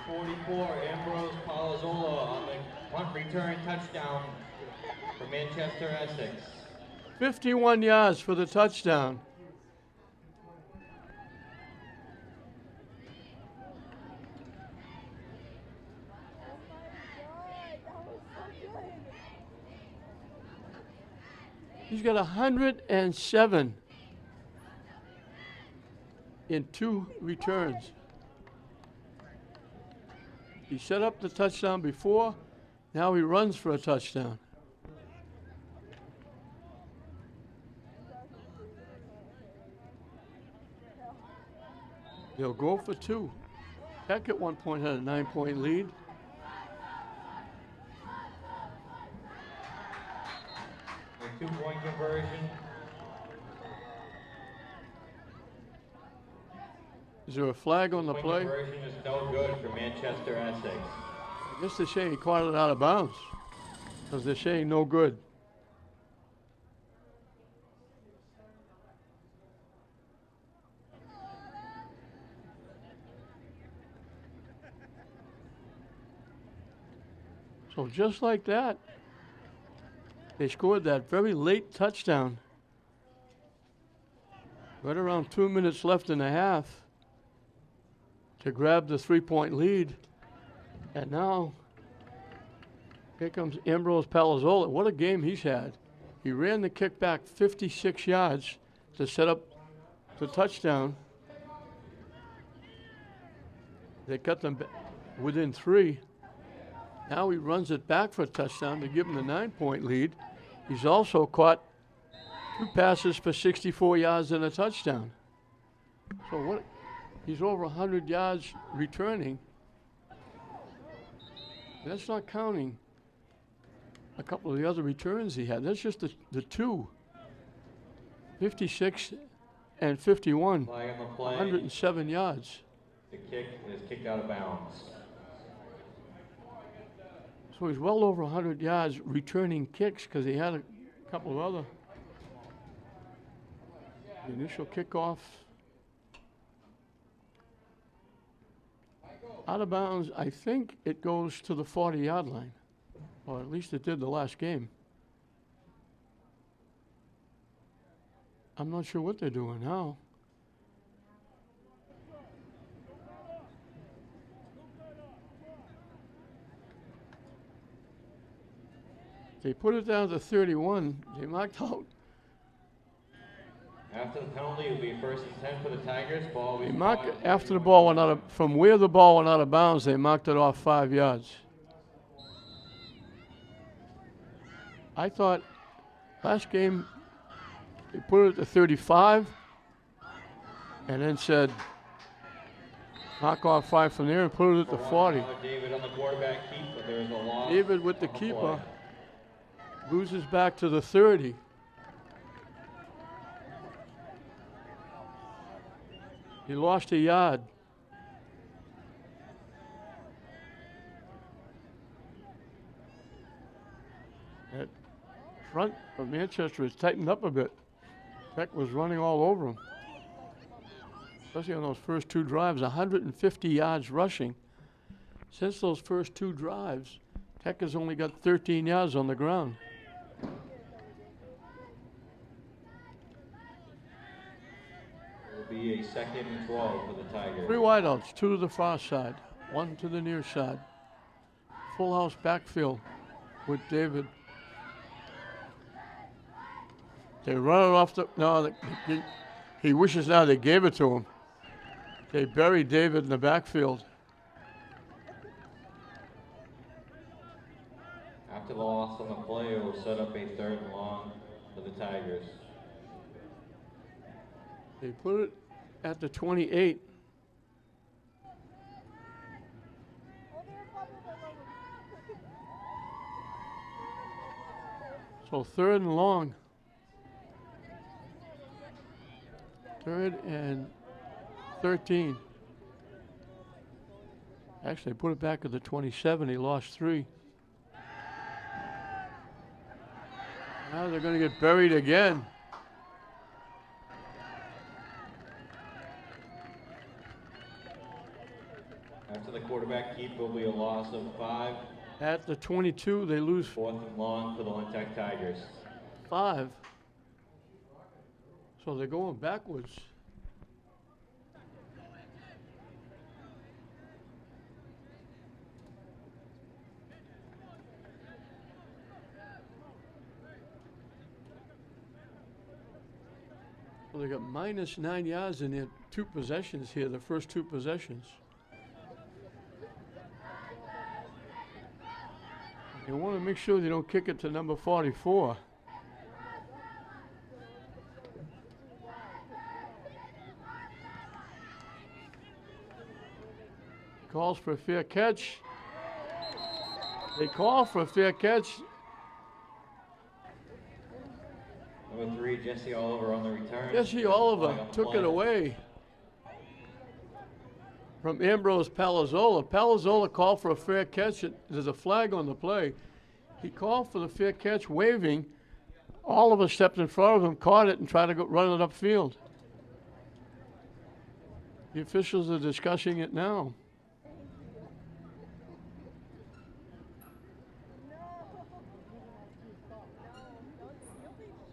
44, Ambrose Palazzola on the punt return touchdown for Manchester Essex. 51 yards for the touchdown. He's got 107 in 2 returns. He set up the touchdown before. Now he runs for a touchdown. They'll go for 2. Tech at one point had a 9-point lead. A 2-point conversion. Is there a flag on the play? Conversion is no good for Manchester Essex. I guess they're saying he caught it out of bounds because they're saying no good. So just like that, they scored that very late touchdown. Right around 2 minutes left in the half to grab the 3-point lead. And now, here comes Ambrose Palazzola. What a game he's had. He ran the kick back 56 yards to set up the touchdown. They cut them within 3. Now he runs it back for a touchdown to give him the 9-point lead. He's also caught 2 passes for 64 yards and a touchdown. So what? He's over 100 yards returning. That's not counting a couple of the other returns he had. That's just the 2. 56 and 51. 107 yards. The kick is kicked out of bounds. So he's well over 100 yards returning kicks because he had a couple of other. The initial kickoff. Out of bounds, I think it goes to the 40-yard line. Or at least it did the last game. I'm not sure what they're doing now. They put it down to 31. They marked out. After the penalty, it will be first and 10 for the Tigers. Ball They marked it after the ball went out of, from where the ball went out of bounds, they marked it off 5 yards. I thought last game they put it to 35 and then said knock off 5 from there and put it at the 40. David on the quarterback keeper. There's a loss. David with the keeper loses back to the 30. He lost a yard. That front of Manchester has tightened up a bit. Beck was running all over him. Especially on those first 2 drives, 150 yards rushing. Since those first 2 drives, Tech has only got 13 yards on the ground. Be a 2nd and 12 for the Tigers. 3 wideouts, 2 to the far side, 1 to the near side. Full house backfield with David. They run it off the, no, he wishes now they gave it to him. They buried David in the backfield. After the loss on the play, it will set up a 3rd and long for the Tigers. They put it at the 28. So 3rd and long. 3rd and 13. Actually, they put it back at the 27. He lost 3. Now they're going to get buried again. After the quarterback keep will be a loss of 5. At the 22, they lose 4th and long for the Lynn Tech Tigers. 5. So they're going backwards. Well, they got minus 9 yards in their 2 possessions here, the first 2 possessions. They want to make sure they don't kick it to number 44. Calls for a fair catch. They call for a fair catch. Number 3, Jesse Oliver on the return. Jesse Oliver took it away from Ambrose Palazzola. Palazzola called for a fair catch. There's a flag on the play. He called for the fair catch, waving. Oliver stepped in front of him, caught it, and tried to run it upfield. The officials are discussing it now.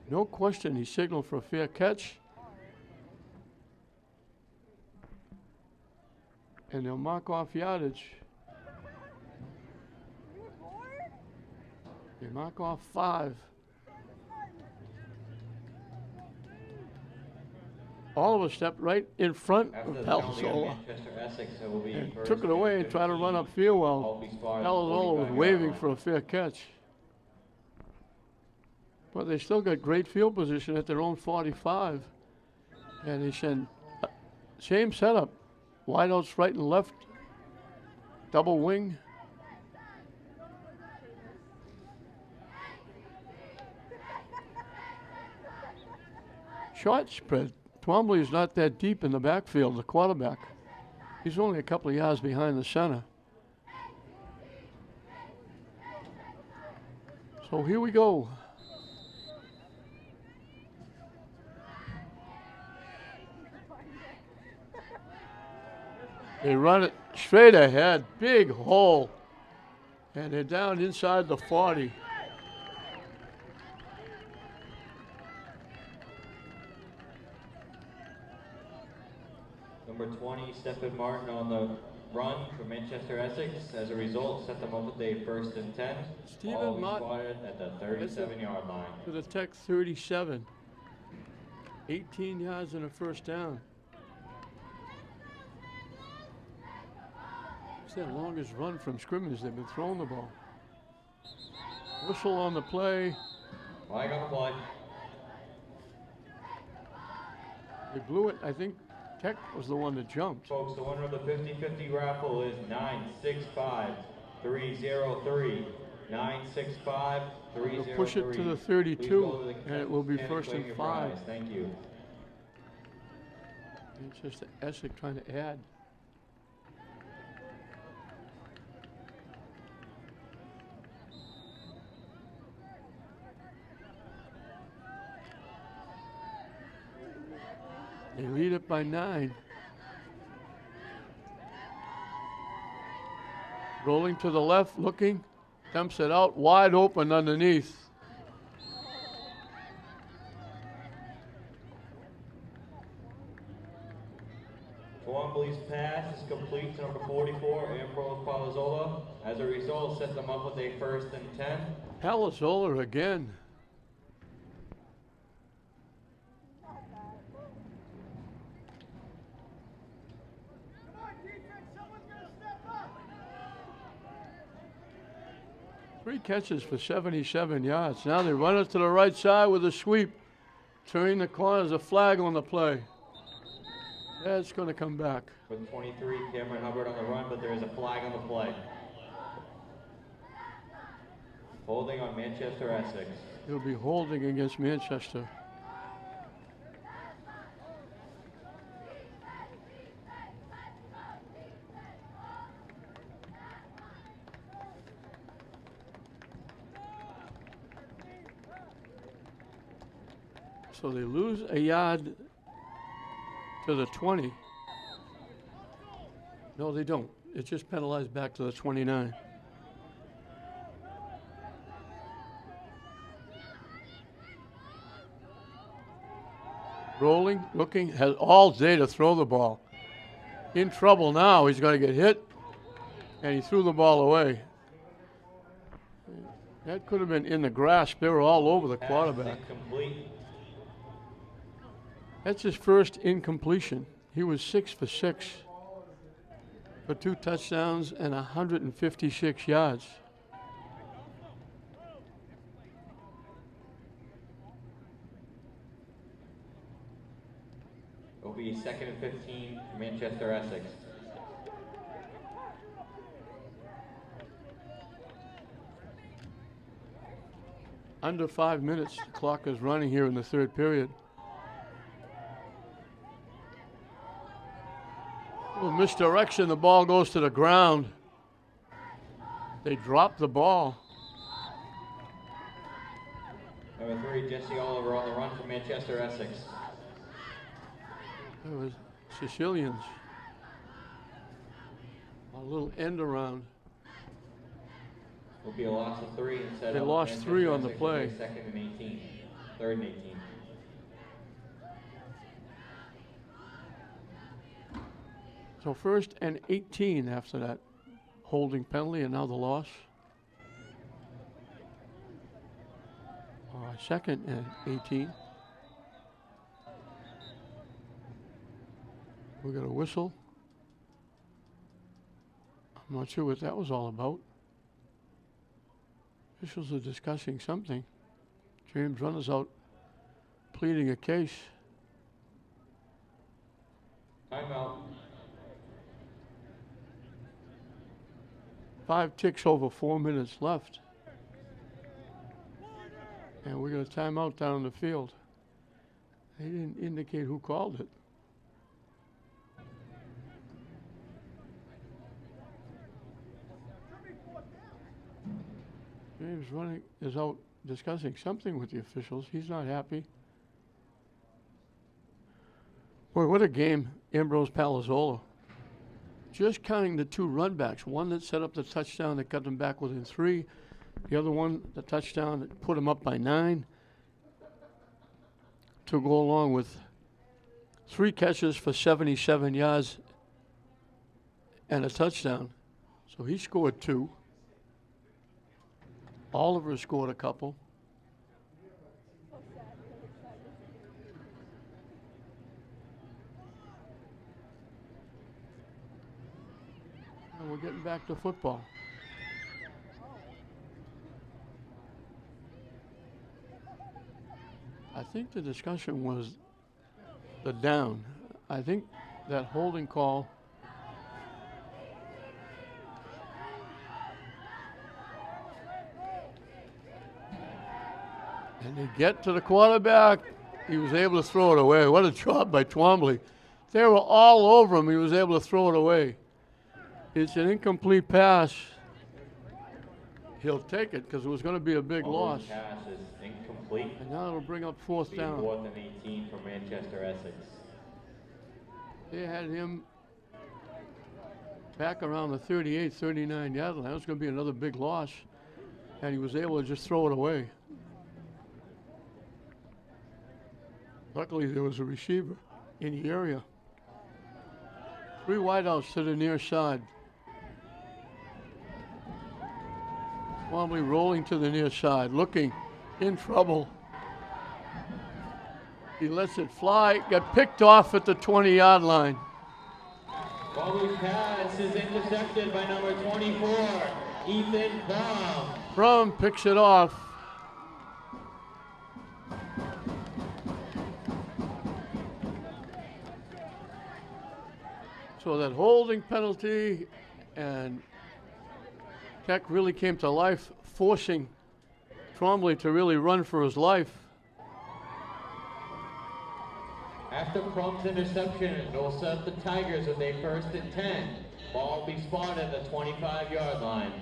No question, he signaled for a fair catch. And they'll mark off yardage. They mark off 5. Oliver stepped right in front of Palazzola and took it away and tried to run upfield while Palazzola was waving for a fair catch. But they still got great field position at their own 45. And they send same setup. Wideouts right and left. Double wing. Short spread. Twombly is not that deep in the backfield, the quarterback. He's only a couple of yards behind the center. So here we go. They run it straight ahead, big hole, and they're down inside the 40. Number 20, Stephen Martin on the run for Manchester Essex. As a result, set them up with a 1st and 10. Stephen Martin at the 37-yard line. To the Tech 37. 18 yards and a first down. It's their longest run from scrimmage. They've been throwing the ball. Whistle on the play. Flag on the play. They blew it. I think Tech was the one that jumped. Folks, the winner of the 50-50 raffle is 965-303. 965-303. They'll push it to the 32, and it will be 1st and 5. Thank you. It's just Essex trying to add. They lead it by 9. Rolling to the left, looking, dumps it out, wide open underneath. Twombly's pass is complete to number 44, Ambrose Palazzola. As a result, set them up with a 1st and 10. Palazzola again. Three catches for 77 yards. Now they run it to the right side with a sweep. Turning the corner, there's a flag on the play. That's going to come back. With 23, Cameron Hubbard on the run, but there is a flag on the play. Holding on Manchester Essex. He'll be holding against Manchester. So they lose a yard to the 20. No, they don't. It's just penalized back to the 29. Rolling, looking, has all day to throw the ball. In trouble now, he's going to get hit, and he threw the ball away. That could have been in the grasp. They were all over the quarterback. That's his first incompletion. He was 6 for 6 for 2 touchdowns and 156 yards. It'll be 2nd and 15, Manchester, Essex. Under 5 minutes, the clock is running here in the third period. Well, misdirection, the ball goes to the ground. They drop the ball. Number 3, Jesse Oliver on the run for Manchester, Essex. It was Sicilians. A little end around. Will be a loss of 3 instead. They of lost Manchester 3 on the Essex play. 2nd and 18. 3rd and 18. So 1st and 18 after that holding penalty, and now the loss. 2nd and 18. We got a whistle. I'm not sure what that was all about. Officials are discussing something. James Runner's out pleading a case. Timeout. 5 ticks over 4 minutes left. And we got a timeout down in the field. They didn't indicate who called it. James Running is out discussing something with the officials. He's not happy. Boy, what a game, Ambrose Palazzola. Just counting the 2 runbacks, one that set up the touchdown that got them back within 3, the other one, the touchdown that put them up by 9, to go along with 3 catches for 77 yards and a touchdown. So he scored 2. Oliver scored a couple. And we're getting back to football. I think the discussion was the down. I think that holding call and they get to the quarterback. He was able to throw it away. What a job by Twombly. They were all over him. He was able to throw it away. It's an incomplete pass. He'll take it because it was going to be a big loss. Pass is incomplete. And now it'll bring up 4th down. 4th and 18 for Manchester, Essex. They had him back around the 38, 39 yard line. It was going to be another big loss. And he was able to just throw it away. Luckily, there was a receiver in the area. 3 wideouts to the near side. Twombly rolling to the near side, looking in trouble. He lets it fly, got picked off at the 20-yard line. Twombly's pass is intercepted by number 24, Ethan Baum. Brum picks it off. So that holding penalty, and Tech really came to life, forcing Twombly to really run for his life. After Crump's interception, it'll set the Tigers with a 1st and 10. Ball will be spotted at the 25-yard line.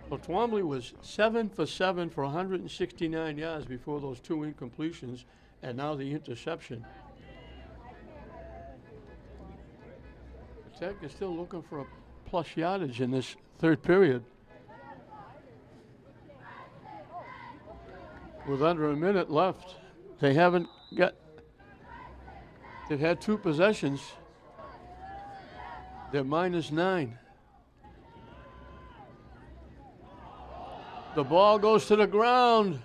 Well, Twombly was 7 for 7 for 169 yards before those 2 incompletions, and now the interception. Tech is still looking for a plus yardage in this third period. With under a minute left, they've had 2 possessions. They're -9. The ball goes to the ground.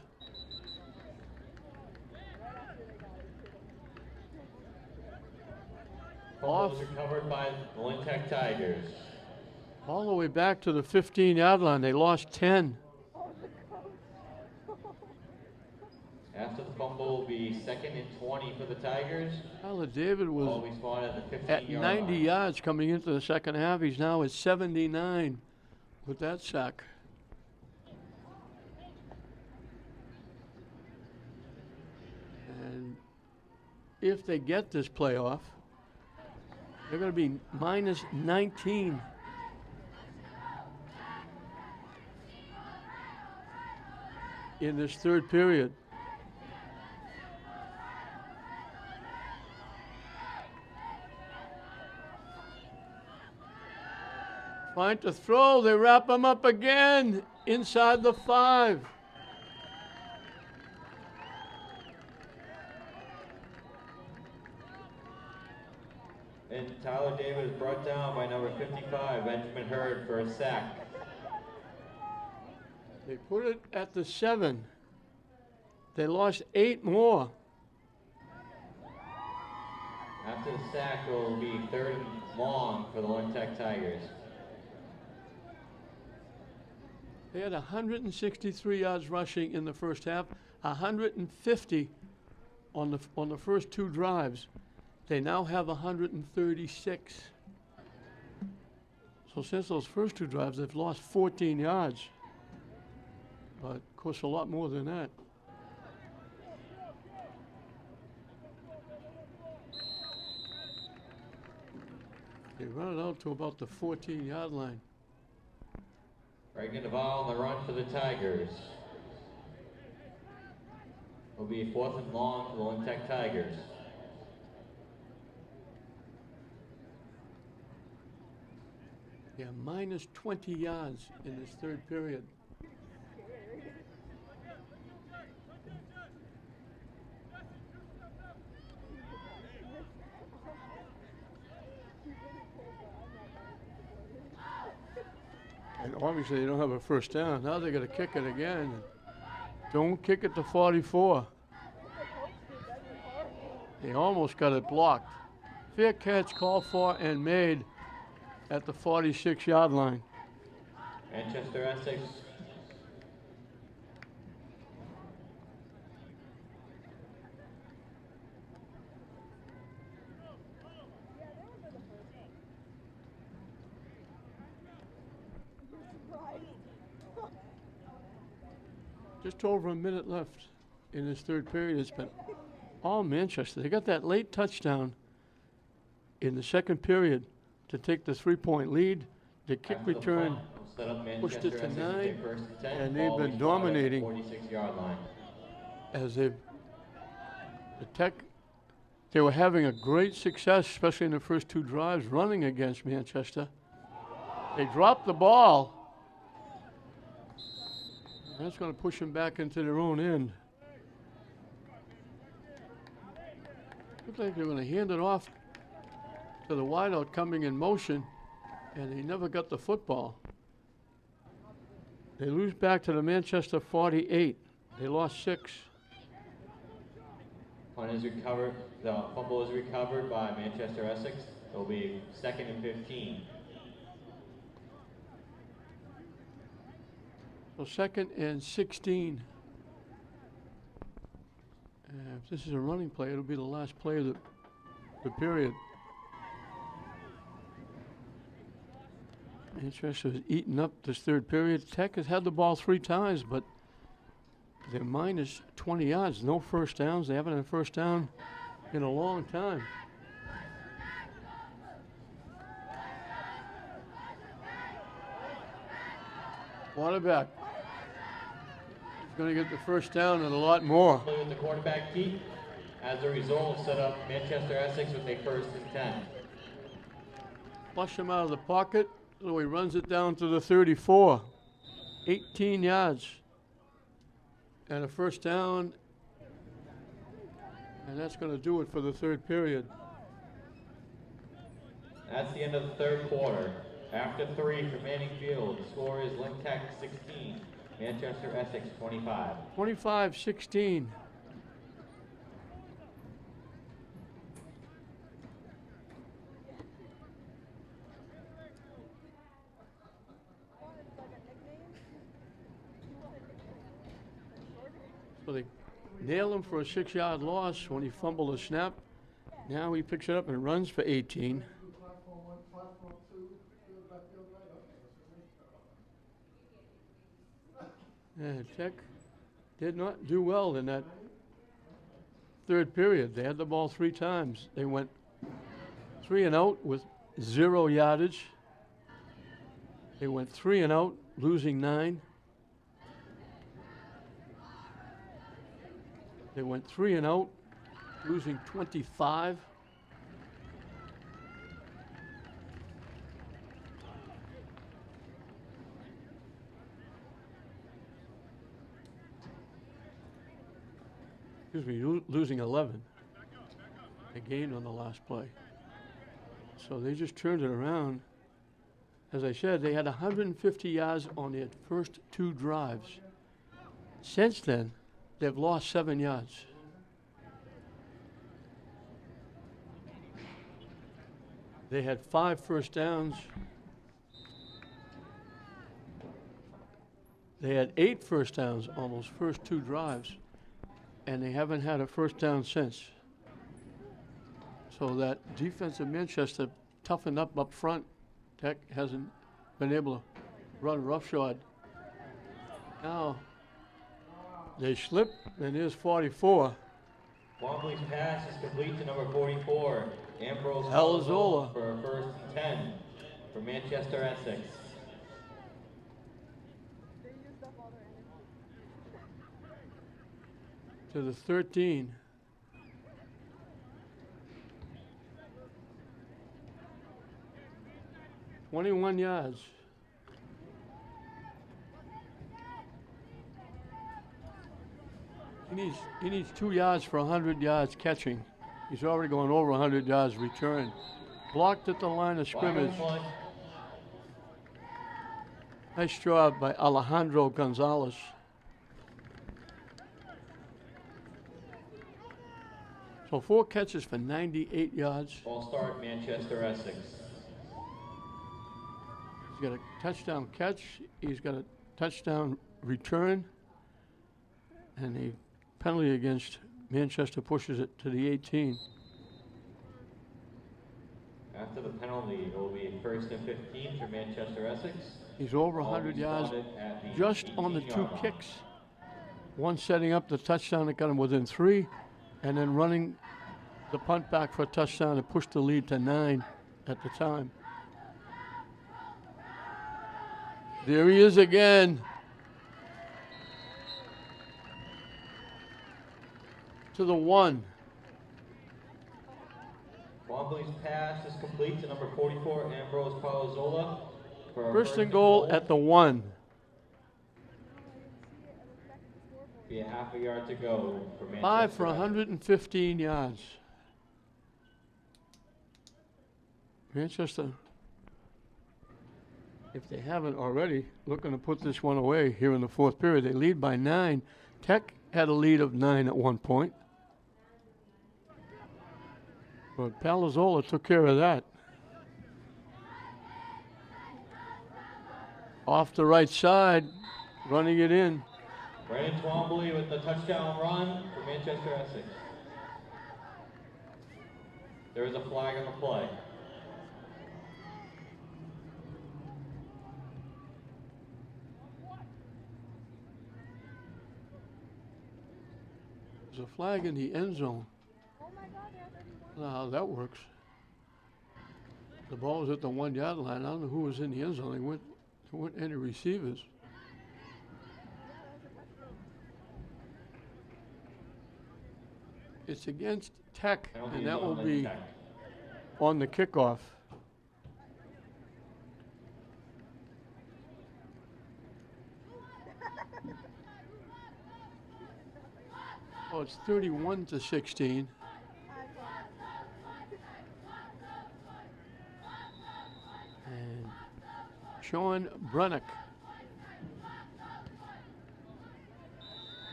Off. Recovered by the Lynn Tech Tigers. All the way back to the 15-yard line. They lost 10. After the fumble will be 2nd and 20 for the Tygers. Tyler David was at 90 line. yards coming into the second half. He's now at 79 with that sack. And if they get this playoff, they're going to be -19. In this third period. Trying to throw, they wrap him up again inside the 5. And Tyler David is brought down by number 55, Benjamin Hurd, for a sack. They put it at the 7. They lost 8 more. After the sack, it will be 3rd and long for the Lynn Tech Tigers. They had 163 yards rushing in the first half, 150 on the first 2 drives. They now have 136. So since those first 2 drives, they've lost 14 yards. But of course, a lot more than that. They run it out to about the 14-yard line. Reagan Duvall on the run for the Tigers. Will be 4th and long for the Lynn Tech Tigers. Yeah, -20 yards in this third period. And obviously they don't have a first down. Now they're going to kick it again. Don't kick it to 44. They almost got it blocked. Fair catch called for and made at the 46-yard line. Manchester Essex. Just over a minute left in this third period. It's been all Manchester. They got that late touchdown in the second period to take the 3-point lead. The kick return pushed it to 9, and they've been dominating 46-yard line. as the Tech. They were having a great success, especially in the first 2 drives, running against Manchester. They dropped the ball. That's going to push them back into their own end. Looks like they're going to hand it off to the wideout coming in motion, and he never got the football. They lose back to the Manchester 48. They lost 6. Punt is recovered. The fumble is recovered by Manchester Essex. It'll be 2nd and 15. So 2nd and 16. If this is a running play, it'll be the last play of the period. Manchester has eaten up this third period. Tech has had the ball 3 times, but they're -20 yards. No first downs. They haven't had a first down in a long time. Quarterback. He's going to get the first down and a lot more. Play with the quarterback keep. As a result, set up Manchester Essex with a 1st and 10. Flush him out of the pocket, so he runs it down to the 34. 18 yards. And a first down. And that's going to do it for the third period. That's the end of the 3rd quarter. After 3 for Manning Field, the score is Lynn Tech 16, Manchester Essex 25. 25-16. So they nail him for a 6-yard loss when he fumbled a snap. Now he picks it up and runs for 18. And Tech did not do well in that third period. They had the ball 3 times. They went 3 and out with 0 yardage. They went 3 and out, losing 9. They went 3 and out, losing 25. Excuse me, losing 11. They gained on the last play. So they just turned it around. As I said, they had 150 yards on their first 2 drives. Since then, they've lost 7 yards. They had 5 first downs. They had 8 first downs on those first 2 drives, and they haven't had a first down since. So that defensive Manchester toughened up front. Tech hasn't been able to run roughshod. Now they slip, and here's 44. Wombley's pass is complete to number 44, Ambrose Palazzola for a 1st and 10 for Manchester Essex. To the 13. "21 yards. He needs 2 yards for 100 yards catching. He's already going over 100 yards return. Blocked at the line of scrimmage. Nice job by Alejandro Gonzalez. So 4 catches for 98 yards. Ball start Manchester Essex. He's got a touchdown catch. He's got a touchdown return. And the penalty against Manchester pushes it to the 18. After the penalty, it will be a 1st and 15 for Manchester Essex. He's over 100 yards just on the 2 kicks. One setting up the touchdown that got him within 3, and then running the punt back for a touchdown and pushed the lead to 9 at the time. There he is again. To the 1. Wombley's pass is complete to number 44, Ambrose Palazzola. For a First and goal at the 1. Be a half a yard to go for Manchester. 5 for 115 yards. Manchester, if they haven't already, looking to put this one away here in the 4th period. They lead by 9. Tech had a lead of 9 at one point. But Palazzola took care of that. Off the right side, running it in. Brandon Twombly with the touchdown run for Manchester Essex. There is a flag on the play. There's a flag in the end zone. I don't know how that works. The ball was at the 1 yard line. I don't know who was in the end zone. There weren't any receivers. It's against Tech, Penalty and is that on will the be Tech. on the kickoff. Oh, it's 31-16. And Sean Brunnick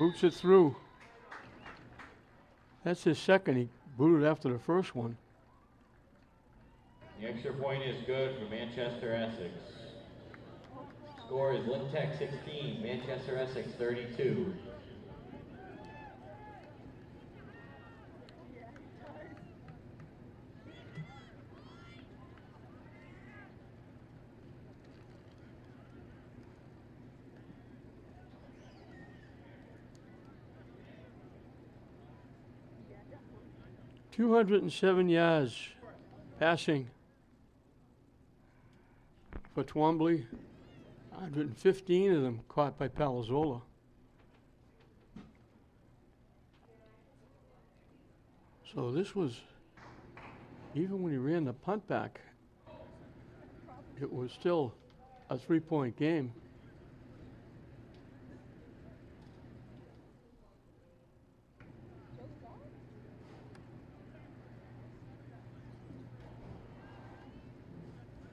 boots it through. That's his second. He booted after the first one. The extra point is good for Manchester Essex. Score is Lynn Tech 16, Manchester Essex 32. .207 yards passing for Twombly. 115 of them caught by Palazzola. So this was, even when he ran the punt back, it was still a 3-point game.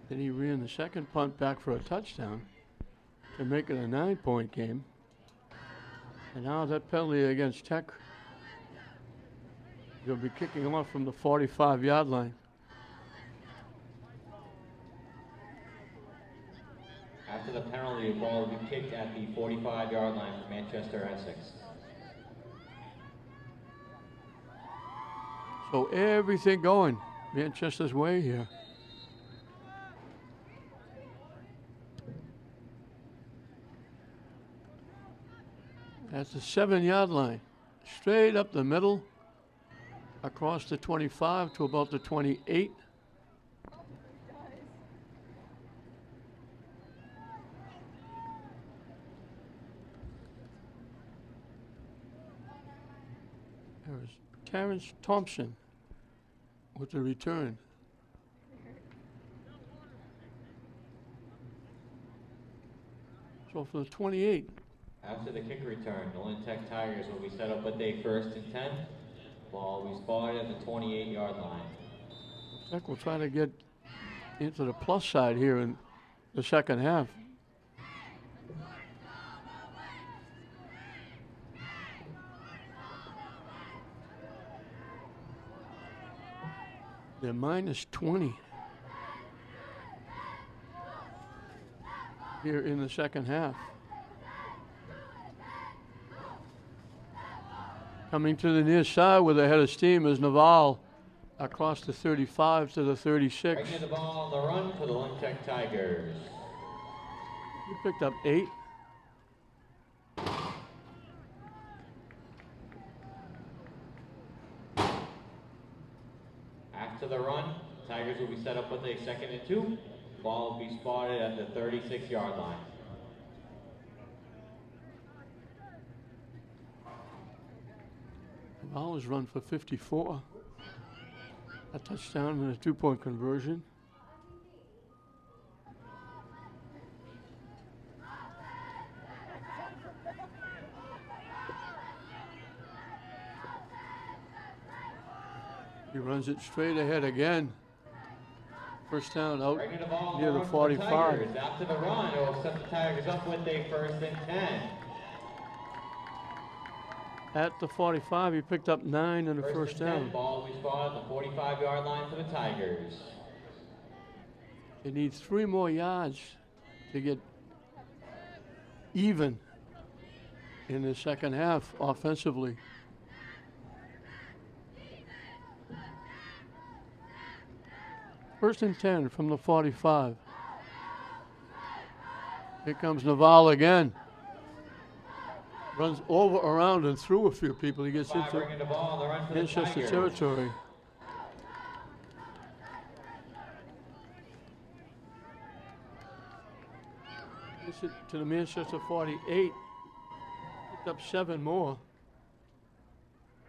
Then he ran the second punt back for a touchdown to make it a 9-point game. And now that penalty against Tech, they'll be kicking off from the 45-yard line. After the penalty, the ball will be kicked at the 45-yard line for Manchester Essex. So everything going Manchester's way here. That's the 7-yard line. Straight up the middle, across the 25 to about the 28. There's Terrence Thompson with the return. So for the 28. After the kick return, the Lynn Tech Tigers will be set up with a 1st and 10. Ball will be spotted at the 28-yard line. Tech will try to get into the plus side here in the second half. They're minus 20 here in the second half. Coming to the near side with a head of steam is Naval across the 35 to the 36. Right near the ball on the run for the Lynn Tech Tigers. He picked up 8. After the run, Tigers will be set up with a 2nd and 2. Ball will be spotted at the 36-yard line. Naval has run for 54. A touchdown and a 2-point conversion. He runs it straight ahead again. First down out Right near the ball, near the 45. After the run, it will set the Tigers up with a 1st and 10. At the 45, he picked up 9 and a first and 10. down. Ball will be spotted at the 45-yard line for the Tigers. They need 3 more yards to get even in the second half offensively. First and 10 from the 45. Here comes Naval again. Runs over, around, and through a few people. He gets into Bringing the ball on the run for the Manchester Tigers. territory. Gets it to the Manchester 48. Picked up 7 more.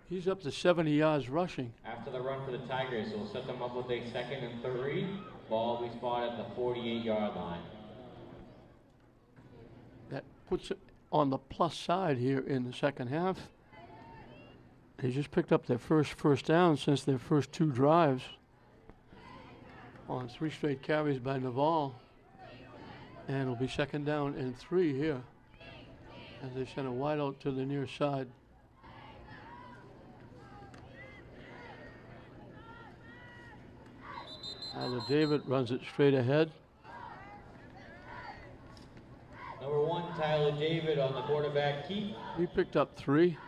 He's up to 70 yards rushing. After the run for the Tigers, we'll set them up with a 2nd and 3. Ball will be spotted at the 48-yard line. That puts it on the plus side here in the second half. They just picked up their first down since their first 2 drives on 3 straight carries by Naval. And it'll be 2nd down and 3 here as they send a wide out to the near side. Tyler David runs it straight ahead. Number 1, Tyler David on the quarterback keep. He picked up 3.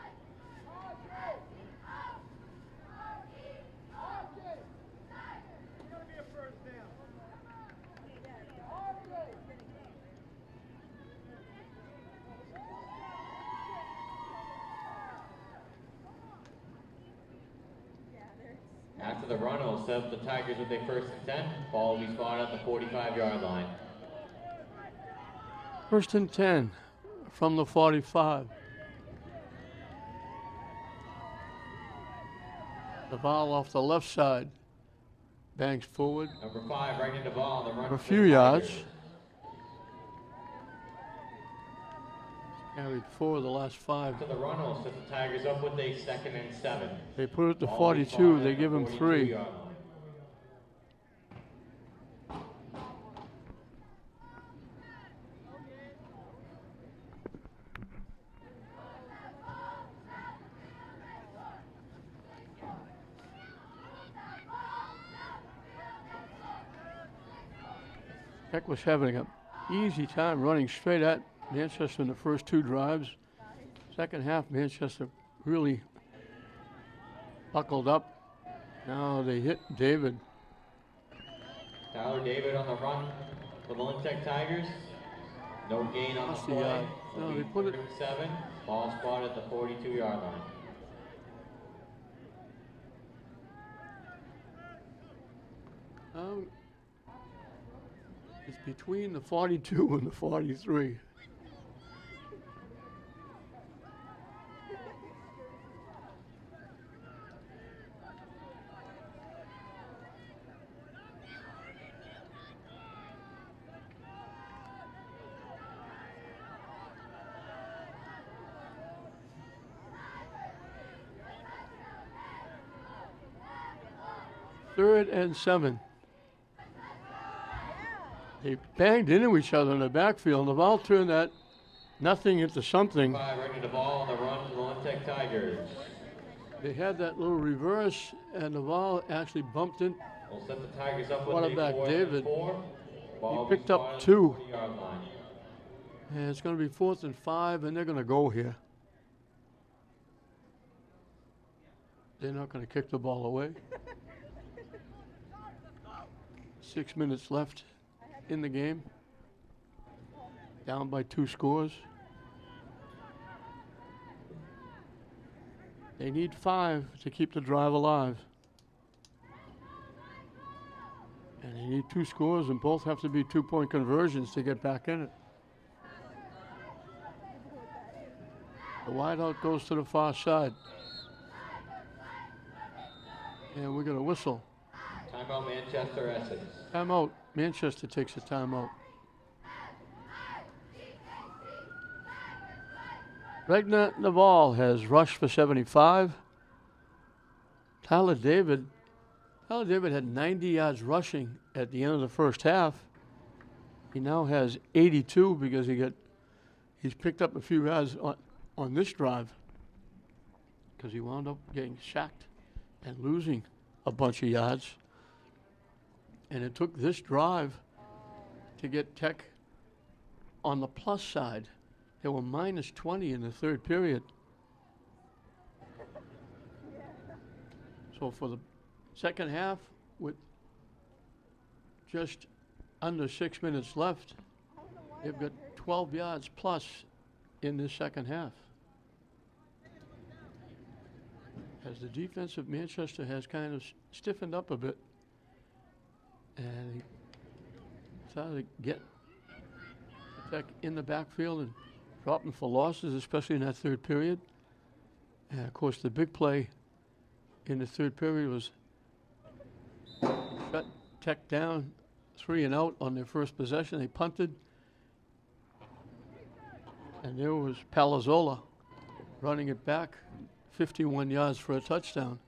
After the run, it'll set up the Tigers with their 1st and 10. Ball will be spotted at the 45-yard line. 1st and 10 from the 45. The ball off the left side. Bangs forward. Number 5 right into ball on the run. For a few yards. Carried 4 of the last 5. To the run, will set the Tigers up with a 2nd and 7. They put it to 42. They give him 3. Tech was having an easy time running straight at Manchester in the first 2 drives. Second half, Manchester really buckled up. Now they hit David. Tyler David on the run for the Lynn Tech Tigers. No gain on the play. No, they put it 7. Ball spotted at the 42-yard line. It's between the 42 and the 43. Third and 7. They banged into each other in the backfield. The ball turned that nothing into something. 5 right into the ball on the run for the Lynn Tech Tigers. They had that little reverse, and the ball actually bumped in. We'll set the Tigers up with Quarterback a 4th David. and 4. Ball He picked up 2. And it's going to be 4th and 5, and they're going to go here. They're not going to kick the ball away. 6 minutes left in the game. Down by 2 scores. They need 5 to keep the drive alive. And they need 2 scores, and both have to be 2-point conversions to get back in it. The wideout goes to the far side. And we're going to whistle. Timeout, Manchester, Essex. Timeout. Manchester takes a timeout. Regna Naval has rushed for 75. Tyler David had 90 yards rushing at the end of the first half. He now has 82 because he's picked up a few yards on this drive because he wound up getting sacked and losing a bunch of yards. And it took this drive to get Tech on the plus side. They were minus 20 in the third period. So for the second half, with just under 6 minutes left, they've got 12 yards plus in this second half. As the defense of Manchester has kind of stiffened up a bit. And he started to get Tech in the backfield and drop them for losses, especially in that third period. And of course, the big play in the third period was shut Tech down 3 and out on their first possession. They punted. And there was Palazzola running it back 51 yards for a touchdown.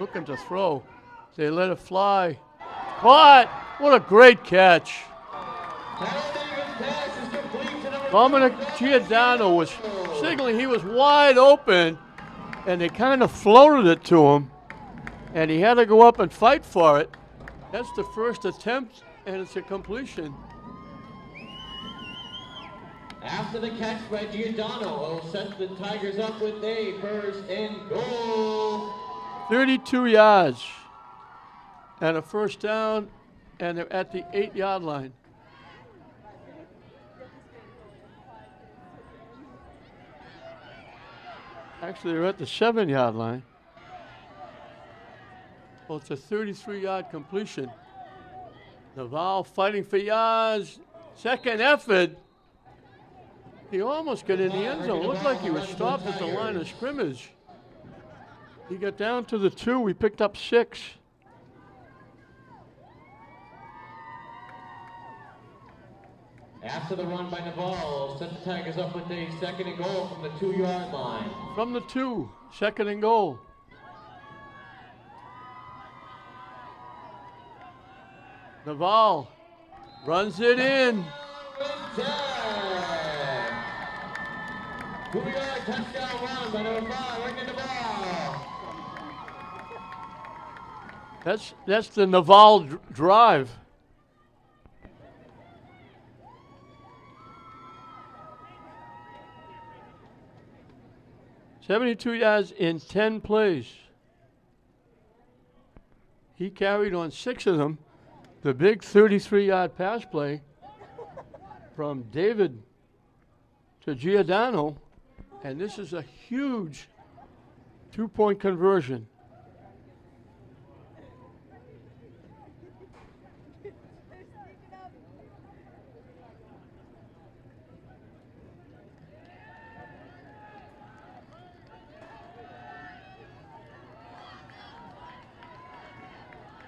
Looking to throw. They let it fly. Caught! What a great catch. Dominic Giordano was signaling he was wide open, and they kind of floated it to him, and he had to go up and fight for it. That's the first attempt, and it's a completion. After the catch by Giordano, will set the Tigers up with a first and goal. 32 yards and a first down, and they're at the 8-yard line. Actually, they're at the 7-yard line. Well, it's a 33-yard completion. Naval fighting for yards. Second effort. He almost got in the end zone. Looked like he was stopped at the line of scrimmage. He got down to the 2. We picked up 6. After the run by Naval, set the Tigers up with a second and goal from the 2-yard line. From the 2, second and goal. Naval runs it in. 2-yard touchdown run by number 5, Ricky Naval. That's the Naval drive. $72 yards in 10 plays. He carried on 6 of them. The big 33-yard pass play from David to Giordano, and this is a huge 2-point conversion.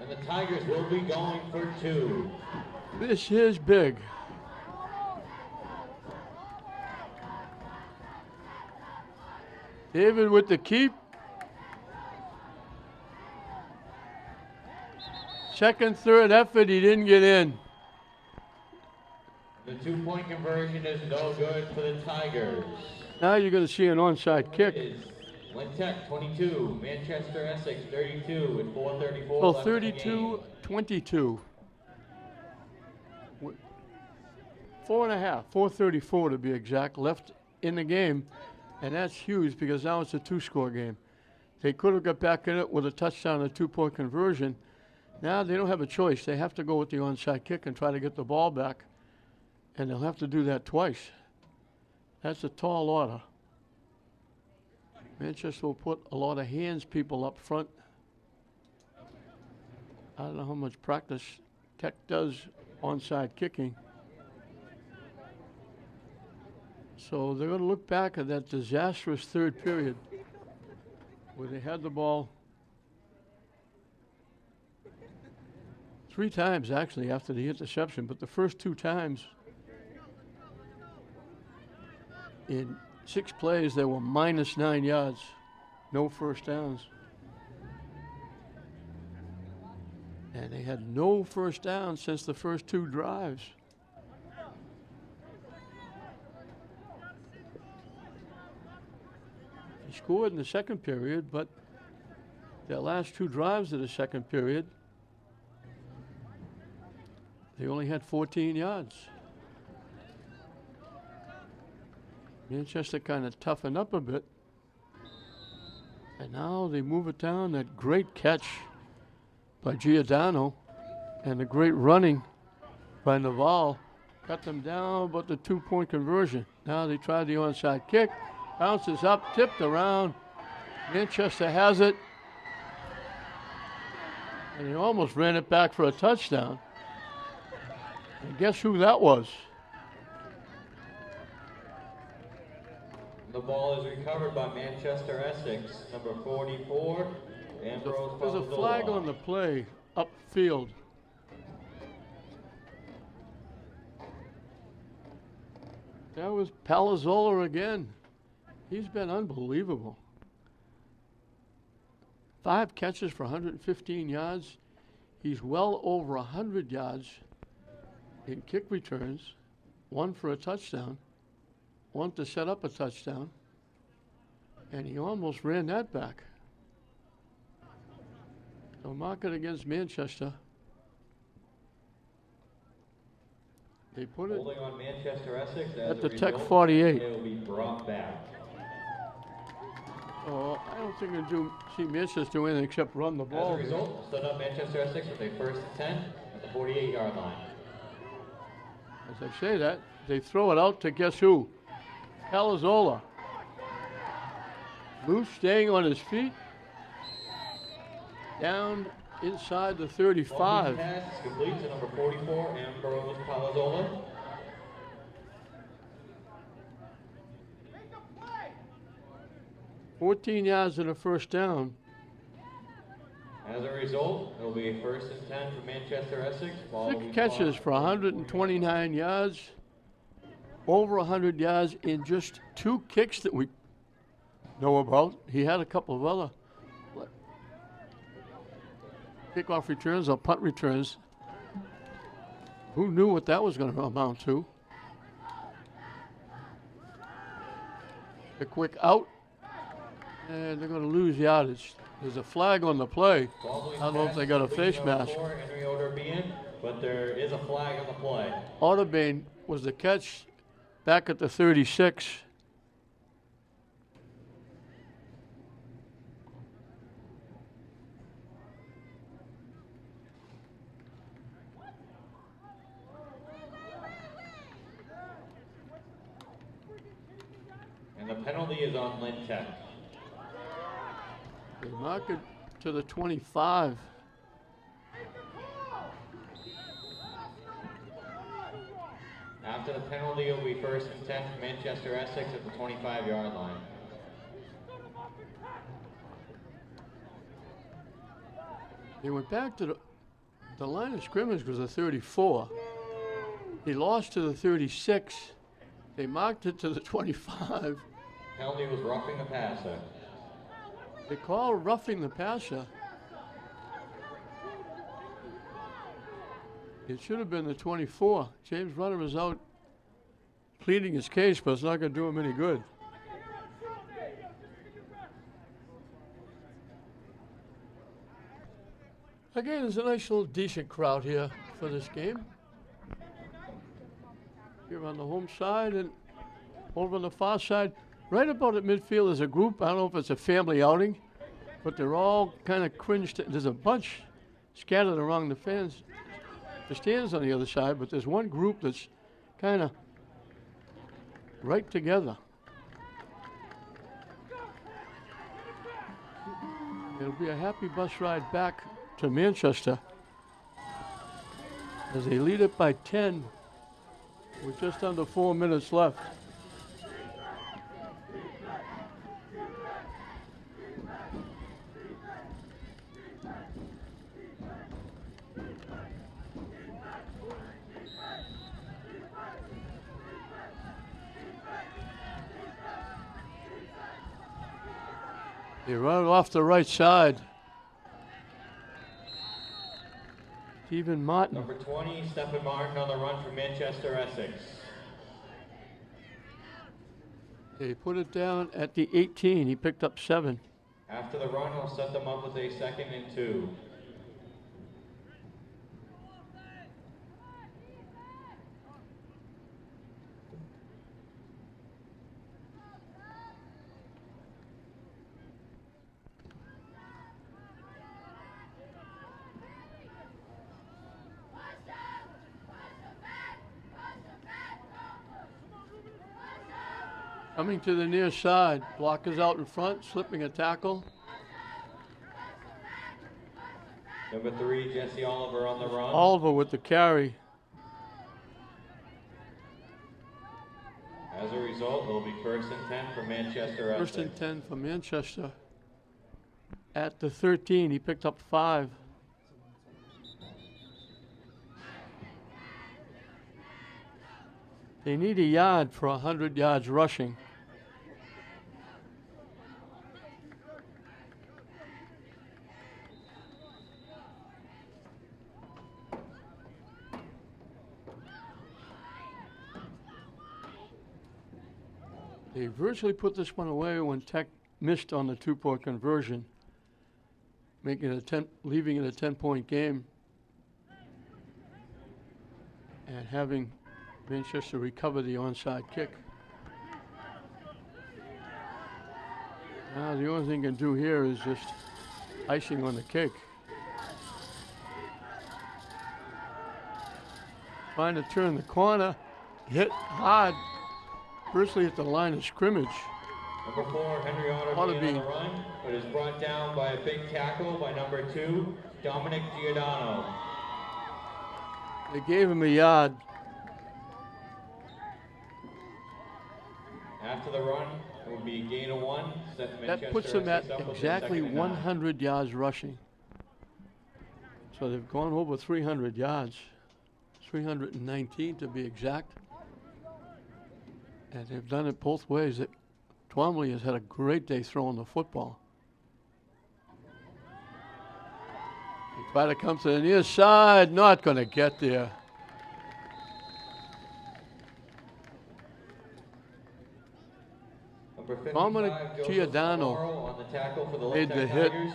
And the Tigers will be going for 2. This is big. David with the keep. Second, third effort, he didn't get in. The 2-point conversion is no good for the Tigers. Now you're going to see an onside kick. Lynn Tech 22, Manchester Essex 32 with 4:34 Well, left in the game. 32-22. 4.5, 4:34 to be exact, left in the game. And that's huge because now it's a 2-score game. They could have got back in it with a touchdown and a 2-point conversion. Now they don't have a choice. They have to go with the onside kick and try to get the ball back. And they'll have to do that twice. That's a tall order. Manchester will put a lot of hands people up front. I don't know how much practice Tech does onside kicking. So they're going to look back at that disastrous third period where they had the ball 3 times actually after the interception, but the first 2 times in 6 plays they were -9 yards, no first downs. And they had no first downs since the first 2 drives. He scored in the second period, but their last 2 drives of the second period, they only had 14 yards. Manchester kind of toughened up a bit. And now they move it down. That great catch by Giordano and the great running by Naval cut them down, but the 2-point conversion. Now they try the onside kick. Bounces up, tipped around. Manchester has it. And he almost ran it back for a touchdown. And guess who that was? The ball is recovered by Manchester Essex, number 44, Ambrose There's a flag Palazzola. on the play upfield. That was Palazzola again. He's been unbelievable. 5 catches for 115 yards. He's well over 100 yards in kick returns. 1 for a touchdown. 1 to set up a touchdown. And he almost ran that back. So mark it against Manchester. They put it holding on Manchester Essex at the Tech 48. It will be brought back. Oh, I don't think they see Manchester do anything except run the ball. As a result, set up Manchester Essex with a 1st and 10 at the 48-yard line. As I say that, they throw it out to guess who? Palazzola. Loose, staying on his feet. Down inside the 35. Pass is complete to number 44, Ambrose Palazzola. $14 yards and a first down. As a result, it will be a 1st and 10 for Manchester Essex. 6 catches for 129 yards. Over 100 yards in just 2 kicks that we know about. He had a couple of other kickoff returns or punt returns. Who knew what that was going to amount to? A quick out, and they're going to lose yardage. There's a flag on the play. I don't know if they got a face mask. But there is a flag on the play. Audubon was the catch back at the 36. And the penalty is on Lynn Tech. They mark it to the 25. After the penalty, it will be 1st and 10 for Manchester Essex at the 25-yard line. They went back to the line of scrimmage was a 34. He lost to the 36. They marked it to the 25. Penalty was roughing the passer. They call roughing the passer. It should have been the 24. James Runner is out pleading his case, but it's not going to do him any good. Again, there's a nice little decent crowd here for this game. Here on the home side and over on the far side. Right about at midfield is a group. I don't know if it's a family outing, but they're all kind of cringed. There's a bunch scattered around the stands on the other side, but there's one group that's kind of right together. It'll be a happy bus ride back to Manchester as they lead it by 10 with just under 4 minutes left. They run it off the right side. Stephen Martin. Number 20, Stephen Martin on the run for Manchester Essex. They put it down at the 18. He picked up 7. After the run, we'll set them up with a 2nd and 2. Coming to the near side. Blockers out in front, slipping a tackle. Number 3, Jesse Oliver on the run. Oliver with the carry. As a result, result, it will be 1st and 10 for Manchester First Essex. and 10 for Manchester. At the 13, he picked up 5. They need a yard for 100 yards rushing. They virtually put this one away when Tech missed on the 2-point conversion, making it leaving it a 10-point game, and having Manchester recover the onside kick. Now the only thing you can do here is just icing on the cake. Trying to turn the corner, hit hard, virtually at the line of scrimmage. Number 4, Henry Ought to Otterby on the run, but is brought down by a big tackle by number 2, Dominic Giordano. They gave him a yard. After the run, it will be a gain of 1. That puts them at exactly 100 yards rushing. So they've gone over 300 yards, 319 to be exact. And they've done it both ways. Twombly has had a great day throwing the football. He tried to come to the near side, not going to get there. Number 55, Dominic Giordano on the tackle for the made the hit. Tigers.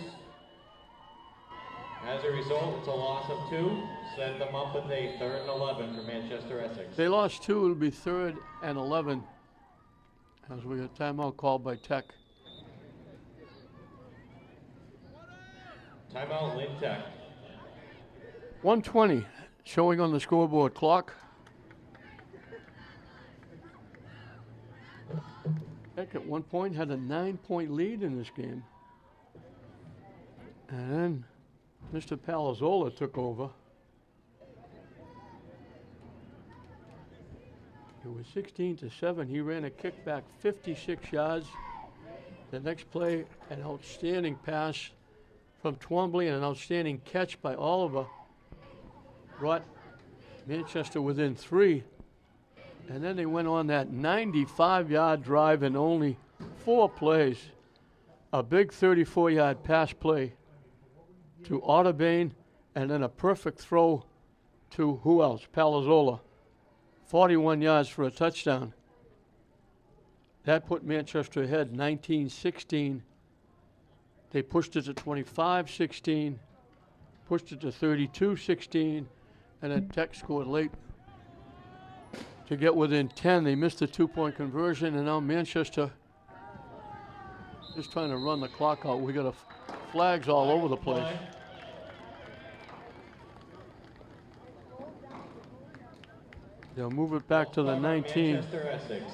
As a result, it's a loss of 2. Set them up with a 3rd and 11 for Manchester Essex. They lost 2, it'll be 3rd and 11. As we got timeout called by Tech. Timeout, Lynn Tech. 1:20 showing on the scoreboard clock. Tech at one point had a 9-point lead in this game. And then Mr. Palazzola took over. It was 16-7. He ran a kickback 56 yards. The next play, an outstanding pass from Twombly and an outstanding catch by Oliver brought Manchester within 3. And then they went on that 95-yard drive in only 4 plays. A big 34-yard pass play to Otterbain, and then a perfect throw to who else? Palazzola. 41 yards for a touchdown. That put Manchester ahead 19-16. They pushed it to 25-16, pushed it to 32-16, and then Tech scored late to get within 10. They missed the 2-point conversion, and now Manchester just trying to run the clock out. We got flags all over the place. They'll move it back to the 19. Manchester Essex.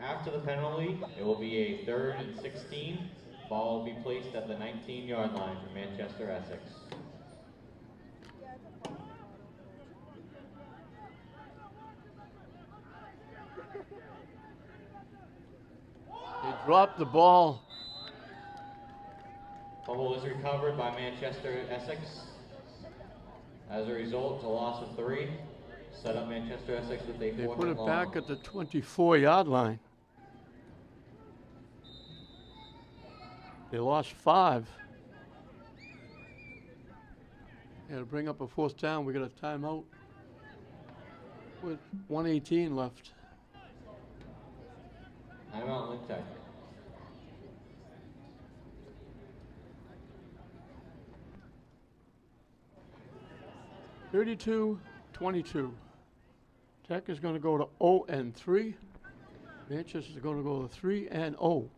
After the penalty, it will be a 3rd and 16. Ball will be placed at the 19-yard line for Manchester Essex. They dropped the ball. Fumble is recovered by Manchester Essex. As a result, it's a loss of 3. Set up Manchester Essex with a 4th and long. They put it back at the 24-yard line. They lost 5. They had to bring up a 4th down. We got a timeout with 1:18 left. Timeout, Lynn Tech. (32-22). Tech is going to go to 0-3. Manchester is going to go to 3-0.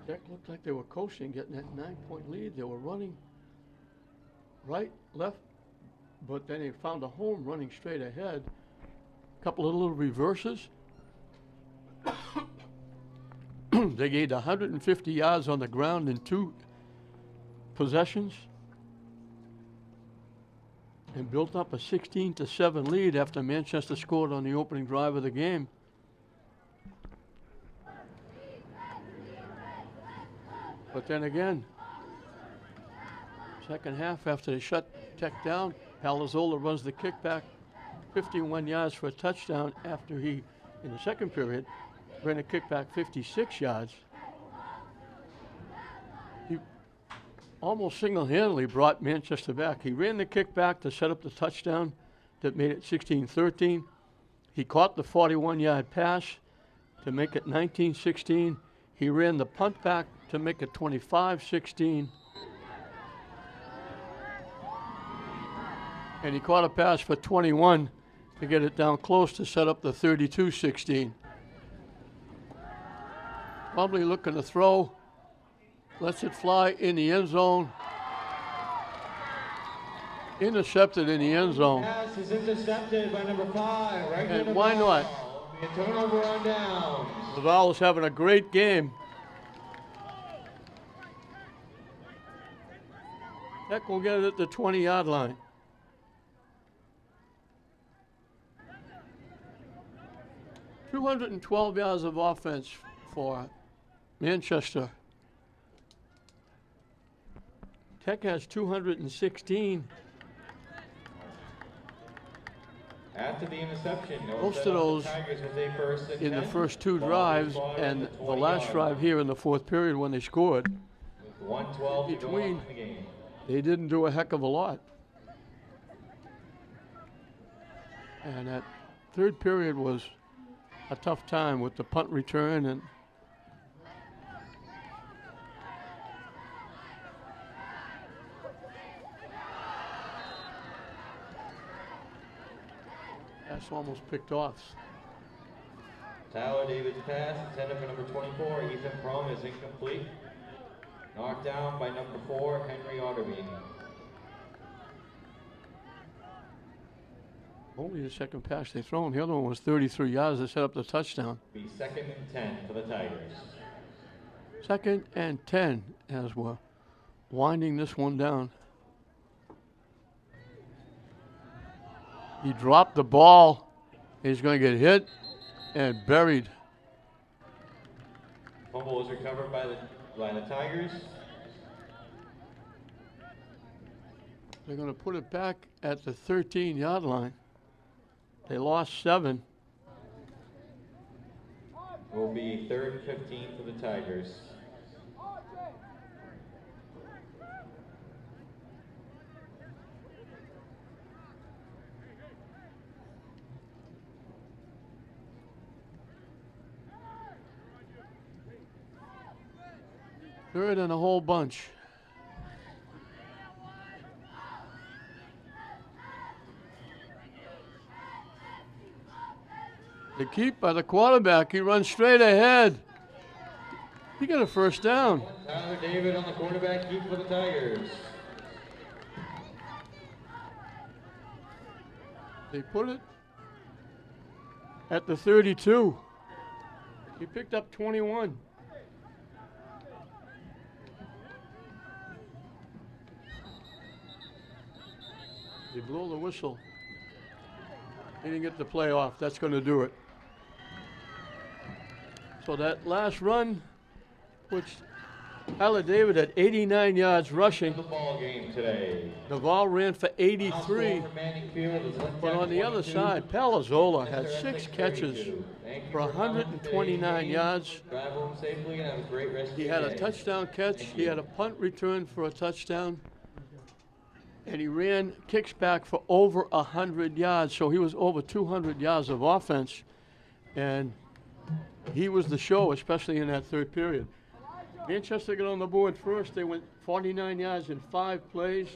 Tech looked like they were coasting, getting that 9-point lead. They were running right, left, but then they found a home running straight ahead. A couple of little reverses. They gained 150 yards on the ground in 2 possessions and built up a 16-7 lead after Manchester scored on the opening drive of the game. But then again, second half, after they shut Tech down, Palazzola runs the kickback 51 yards for a touchdown after he, in the second period, ran a kickback 56 yards. He almost single-handedly brought Manchester back. He ran the kickback to set up the touchdown that made it 16-13. He caught the 41-yard pass to make it 19-16. He ran the punt back to make it 25-16. And he caught a pass for 21 to get it down close to set up the 32-16. Probably looking to throw. Lets it fly in the end zone. Intercepted in the end zone. Pass is intercepted by number 5. Right, and why not? Be a turnover on downs. Laval is having a great game. Tech will get it at the 20-yard line. .212 yards of offense for Manchester. Tech has 216. After the interception, most of those in the first 2 drives and the last drive here in the 4th period when they scored. With 1:12 to go in the game. They didn't do a heck of a lot. And that 3rd period was a tough time with the punt return and that's almost picked off. Tyler David's pass intended for number 24, Ethan Prum, is incomplete. Knocked down by number 4, Henry Otterbein. Only the second pass they thrown. The other one was 33 yards to set up the touchdown. Be 2nd and 10 for the Tigers. 2nd and 10 as we're winding this one down. He dropped the ball. He's going to get hit and buried. Fumble was recovered by the Tigers. They're going to put it back at the 13-yard line. They lost 7. Will be 3rd and 15 for the Tigers. Third and a whole bunch. The keep by the quarterback. He runs straight ahead. He got a first down. Tyler David on the quarterback keep for the Tigers. They put it at the 32. He picked up 21. They blow the whistle. He didn't get the play off. That's going to do it. So that last run, which Tyler David had 89 yards rushing. The ball game today. Naval ran for 83. But on the other side, Palazzola had 6 catches for 129 yards. He had a touchdown catch. He had a punt return for a touchdown. And he ran kicks back for over 100 yards. So he was over 200 yards of offense. And he was the show, especially in that 3rd period. Manchester got on the board first. They went 49 yards in 5 plays.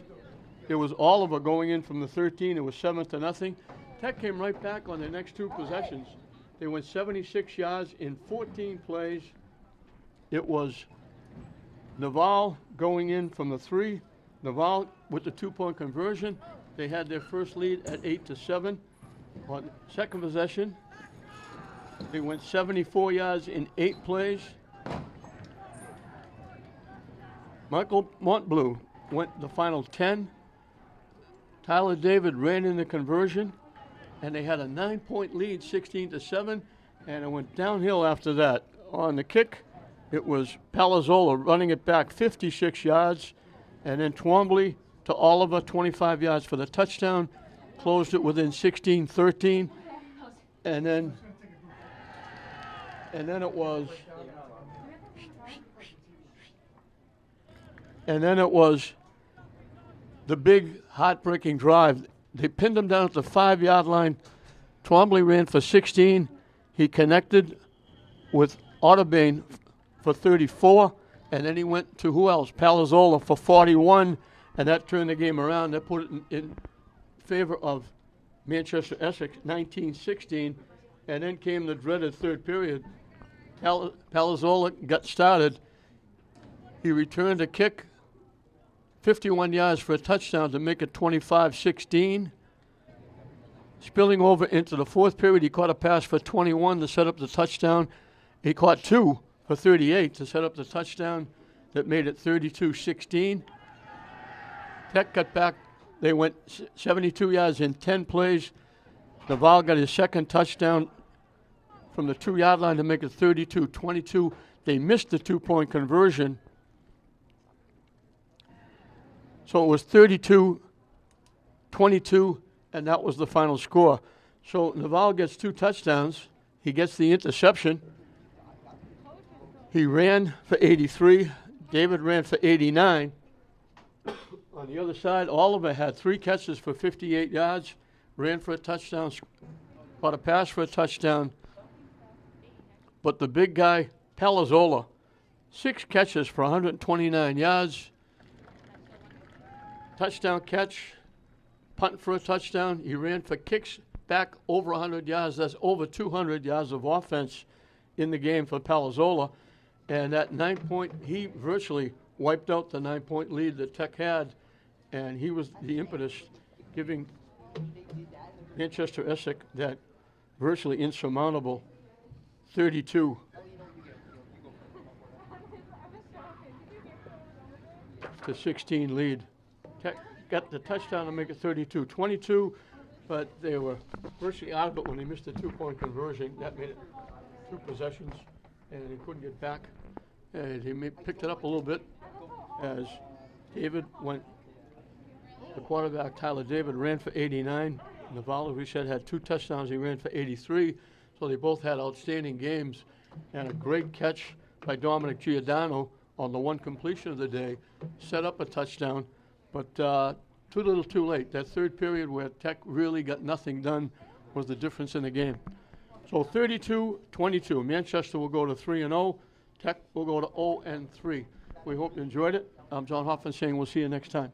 It was Oliver going in from the 13. It was 7-0. Tech came right back on the next 2 possessions. They went 76 yards in 14 plays. It was Naval going in from the 3. Naval with the 2-point conversion. They had their first lead at 8-7. On second possession, they went 74 yards in 8 plays. Michael Montbleu went the final 10. Tyler David ran in the conversion, and they had a 9-point lead, 16-7, and it went downhill after that. On the kick, it was Palazzola running it back 56 yards, and then Twombly to Oliver, 25 yards for the touchdown, closed it within 16-13, and then it was the big heartbreaking drive. They pinned him down at the 5-yard line. Twombly ran for 16. He connected with Otterbein for 34, and then he went to who else? Palazzola for 41, and that turned the game around. That put it in favor of Manchester Essex, 19-16, and then came the dreaded third period. Palazzola got started. He returned a kick, 51 yards for a touchdown to make it 25-16. Spilling over into the fourth period, he caught a pass for 21 to set up the touchdown. He caught 2 for 38 to set up the touchdown that made it 32-16. Tech got back. They went 72 yards in 10 plays. Naval got his second touchdown from the 2-yard line to make it 32-22. They missed the 2-point conversion. So it was 32-22, and that was the final score. So Naval gets 2 touchdowns. He gets the interception. He ran for 83. David ran for 89. On the other side, Oliver had 3 catches for 58 yards, ran for a touchdown, caught a pass for a touchdown. But the big guy, Palazzola, 6 catches for 129 yards, touchdown catch, punt for a touchdown. He ran for kicks back over 100 yards. That's over 200 yards of offense in the game for Palazzola. And that 9-point, he virtually wiped out the 9-point lead that Tech had, and he was the impetus giving Manchester Essex that virtually insurmountable 32-16 lead. Tech got the touchdown to make it 32-22, but they were virtually out of it when they missed the 2-point conversion. That made it 2 possessions, and they couldn't get back. And he picked it up a little bit as David went. The quarterback, Tyler David, ran for 89. Naval, we said, had 2 touchdowns. He ran for 83. So they both had outstanding games. And a great catch by Dominic Giordano on the one completion of the day set up a touchdown. But too little too late. That third period where Tech really got nothing done was the difference in the game. So 32-22. Manchester will go to 3-0. Tech will go to 0-3. We hope you enjoyed it. I'm John Hoffman saying we'll see you next time.